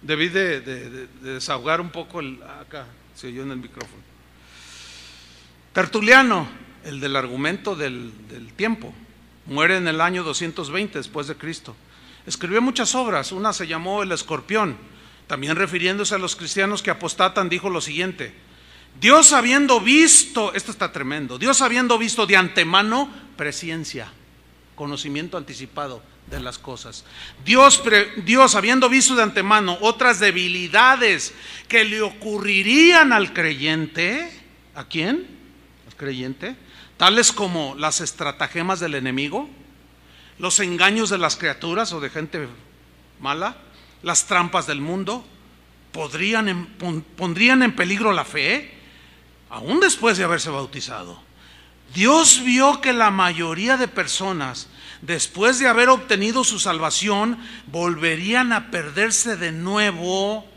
Debí de desahogar un poco acá, se oyó en el micrófono. Tertuliano, el del argumento del tiempo, muere en el año 220 después de Cristo. Escribió muchas obras, una se llamó El Escorpión. También refiriéndose a los cristianos que apostatan, dijo lo siguiente: Dios habiendo visto, esto está tremendo, Dios habiendo visto de antemano, presciencia, conocimiento anticipado de las cosas. Dios habiendo visto de antemano otras debilidades que le ocurrirían al creyente. ¿A quién? Creyente, tales como las estratagemas del enemigo, los engaños de las criaturas o de gente mala, las trampas del mundo, pondrían en peligro la fe, aún después de haberse bautizado. Dios vio que la mayoría de personas, después de haber obtenido su salvación, volverían a perderse de nuevo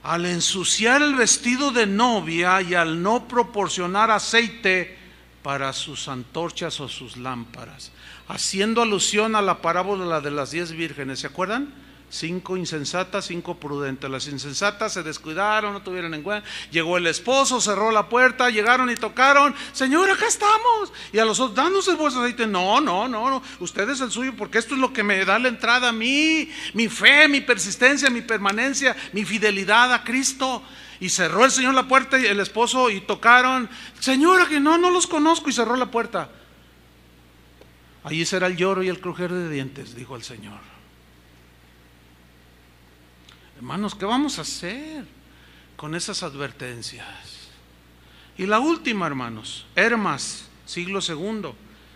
al ensuciar el vestido de novia y al no proporcionar aceite para sus antorchas o sus lámparas, haciendo alusión a la parábola de las 10 vírgenes. ¿Se acuerdan? 5 insensatas, 5 prudentes. Las insensatas se descuidaron, no tuvieron en cuenta. Llegó el esposo, cerró la puerta, llegaron y tocaron: Señor, acá estamos. Y a los otros: danos el vuestro aceite. No, usted es el suyo, porque esto es lo que me da la entrada a mí, mi fe, mi persistencia, mi permanencia, mi fidelidad a Cristo. Y cerró el Señor la puerta y el esposo, y tocaron: Señora, que no los conozco. Y cerró la puerta. Allí será el lloro y el crujir de dientes, dijo el Señor. Hermanos, ¿qué vamos a hacer con esas advertencias? Y la última, hermanos, Hermas, siglo II,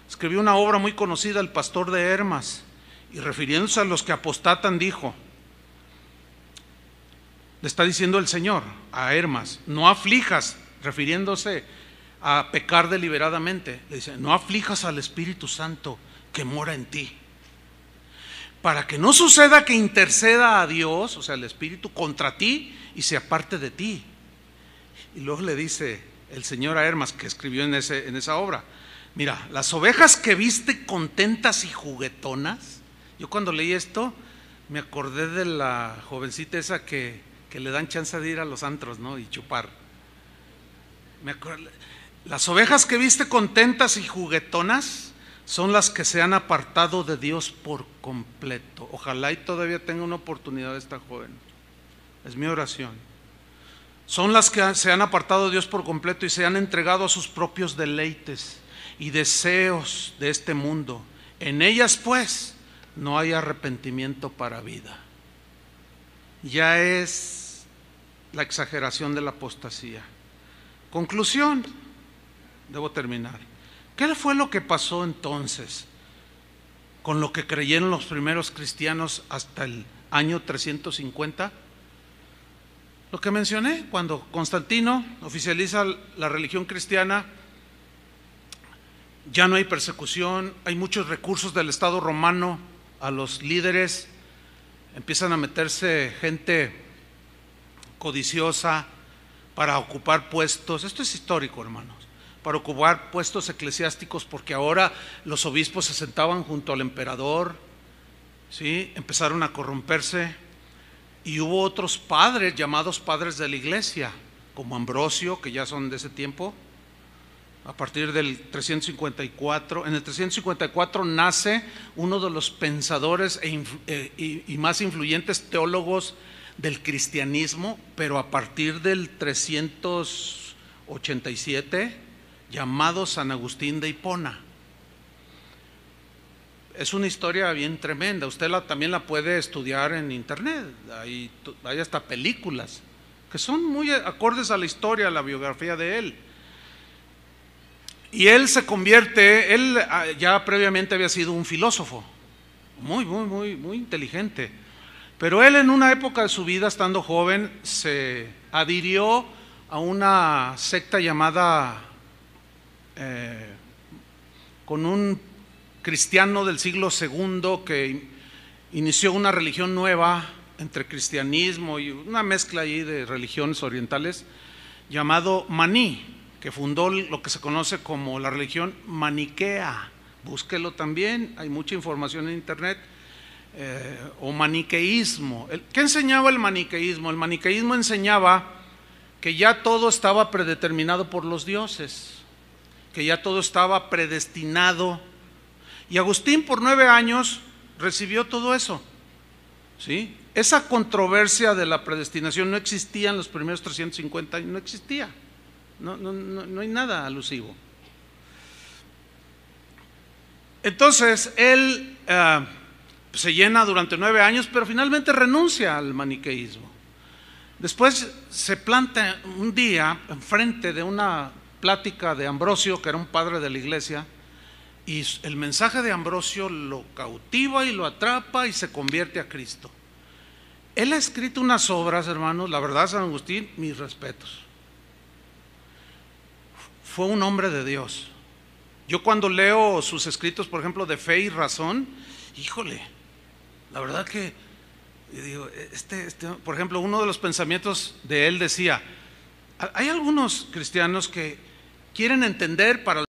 escribió una obra muy conocida, El pastor de Hermas, y refiriéndose a los que apostatan dijo, le está diciendo el Señor a Hermas: no aflijas, refiriéndose a pecar deliberadamente, le dice: no aflijas al Espíritu Santo que mora en ti, para que no suceda que interceda a Dios, o sea, el Espíritu, contra ti y se aparte de ti. Y luego le dice el Señor a Hermas, que escribió en esa obra: mira, las ovejas que viste contentas y juguetonas. Yo cuando leí esto me acordé de la jovencita esa que le dan chance de ir a los antros, ¿no? Y chupar. Las ovejas que viste contentas y juguetonas son las que se han apartado de Dios por completo. Ojalá y todavía tenga una oportunidad esta joven. Es mi oración. Son las que se han apartado de Dios por completo y se han entregado a sus propios deleites y deseos de este mundo. En ellas, pues, no hay arrepentimiento para vida. Ya es la exageración de la apostasía. Conclusión, debo terminar. ¿Qué fue lo que pasó entonces con lo que creyeron los primeros cristianos hasta el año 350? Lo que mencioné, cuando Constantino oficializa la religión cristiana, ya no hay persecución, hay muchos recursos del Estado romano a los líderes, empiezan a meterse gente codiciosa para ocupar puestos. Esto es histórico, hermanos. Para ocupar puestos eclesiásticos, porque ahora los obispos se sentaban junto al emperador, ¿sí? Empezaron a corromperse, y hubo otros padres llamados padres de la iglesia, como Ambrosio, que ya son de ese tiempo. A partir del 354, en el 354 nace uno de los pensadores y más influyentes teólogos del cristianismo, pero a partir del 387, llamado San Agustín de Hipona. es una historia bien tremenda. Usted también la puede estudiar en internet. Hay hasta películas que son muy acordes a la historia, a la biografía de él. Y él se convierte, él ya previamente había sido un filósofo, muy inteligente. Pero él, en una época de su vida, estando joven, se adhirió a una secta llamada, con un cristiano del siglo II que inició una religión nueva entre cristianismo y una mezcla ahí de religiones orientales, llamado Maní, que fundó lo que se conoce como la religión maniquea. Búsquelo también, hay mucha información en internet. O maniqueísmo. ¿Qué enseñaba el maniqueísmo? El maniqueísmo enseñaba que ya todo estaba predeterminado por los dioses, que ya todo estaba predestinado. Y Agustín por 9 años recibió todo eso, ¿sí? Esa controversia de la predestinación no existía en los primeros 350 años, no existía, no hay nada alusivo. Entonces él se llena durante 9 años, pero finalmente renuncia al maniqueísmo. Después se planta un día enfrente de una plática de Ambrosio, que era un padre de la iglesia, y el mensaje de Ambrosio lo cautiva y lo atrapa y se convierte a Cristo. Él ha escrito unas obras, hermanos, la verdad, San Agustín, mis respetos. Fue un hombre de Dios. Yo cuando leo sus escritos, por ejemplo, de Fe y Razón, híjole, la verdad que digo, por ejemplo, uno de los pensamientos de él decía, hay algunos cristianos que quieren entender para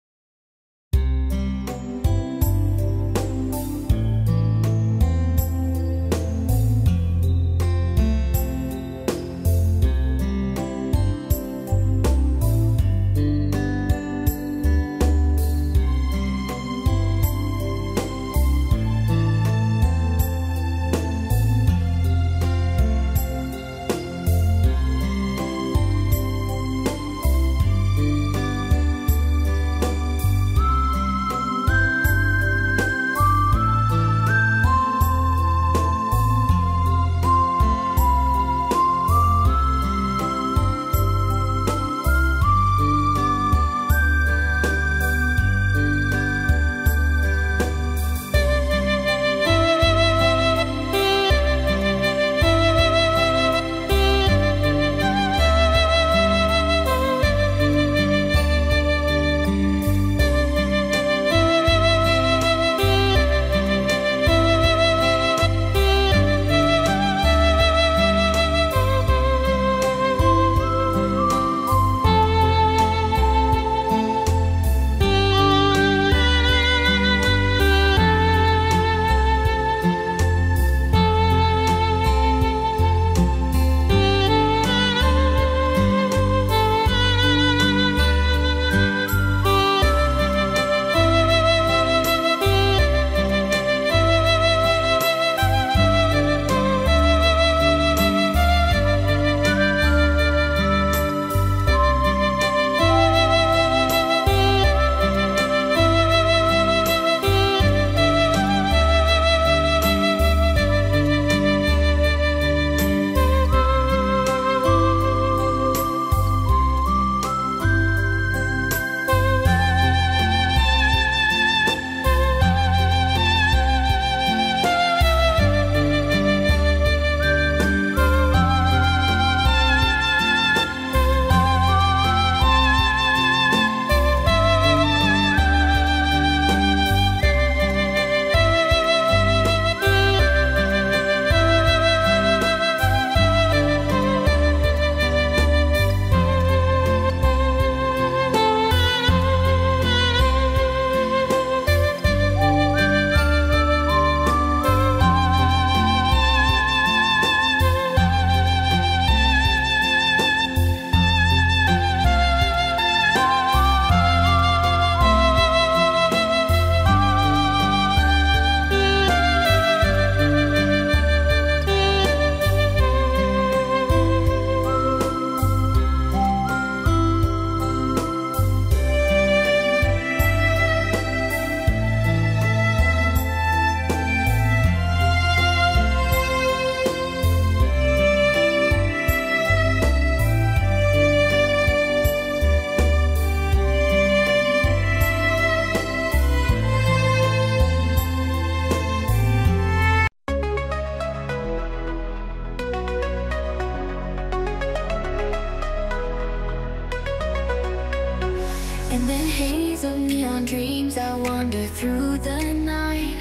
In the haze of neon dreams I wander through the night,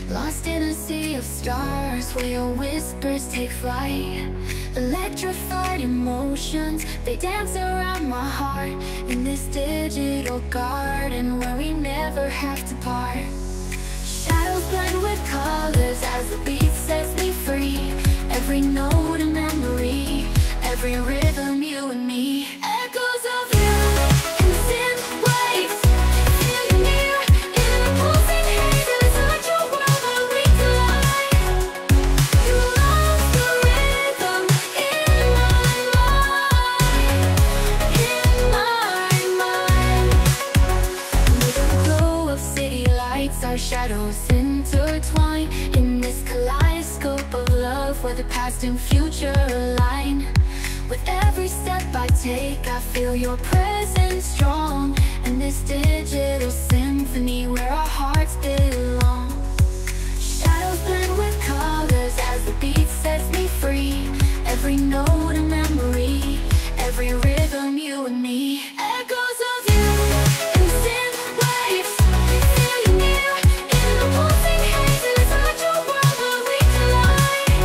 lost in a sea of stars where your whispers take flight. Electrified emotions, they dance around my heart, in this digital garden where we never have to part. Shadows blend with colors as the beat sets me free. Every note a memory, every rhythm you and me. Echoes of you in synth waves, feel you near in the pulsing haze. It's such a world where we collide. You love the rhythm in my mind, in my mind. With the glow of city lights, our shadows intertwine in this kaleidoscope of love where the past and future align. With every step I take, I feel your presence strong, and this digital symphony where our hearts belong. Shadows blend with colors as the beat sets me free. Every note a memory, every rhythm you and me. Echoes of you in synth waves, feel you near in the pulsing haze. It's such a world where we collide.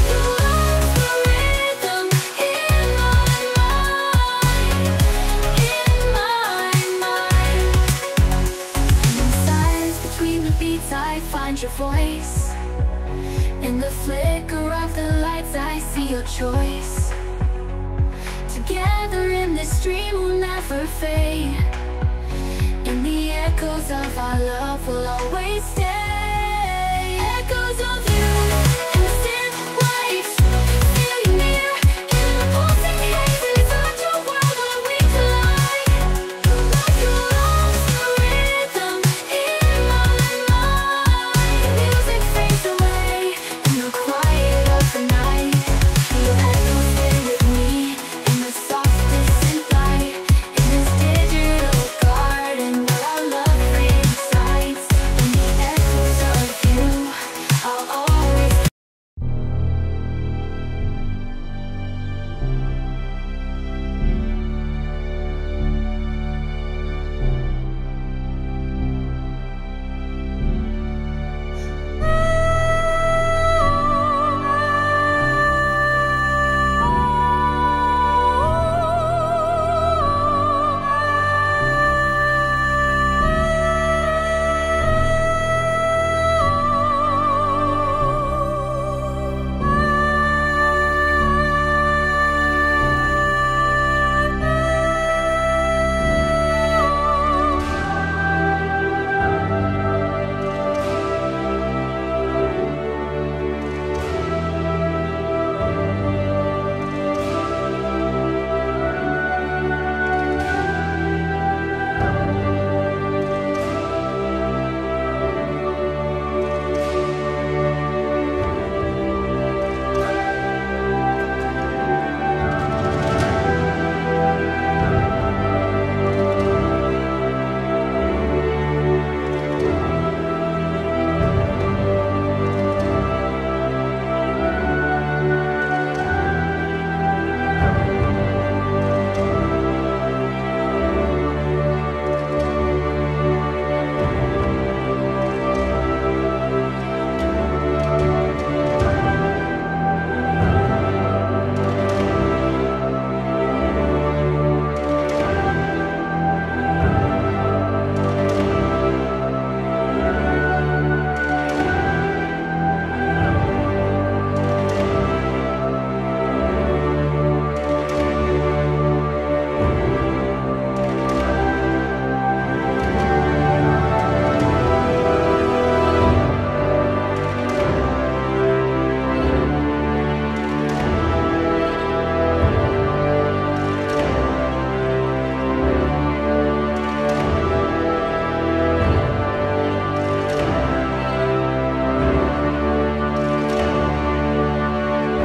You love the rhythm in my mind, in my mind. And in silence between the beats I find your voice. In the flicker of the lights I see your choice. Together in this dream we'll never fade. In the echoes of our love we'll always stay.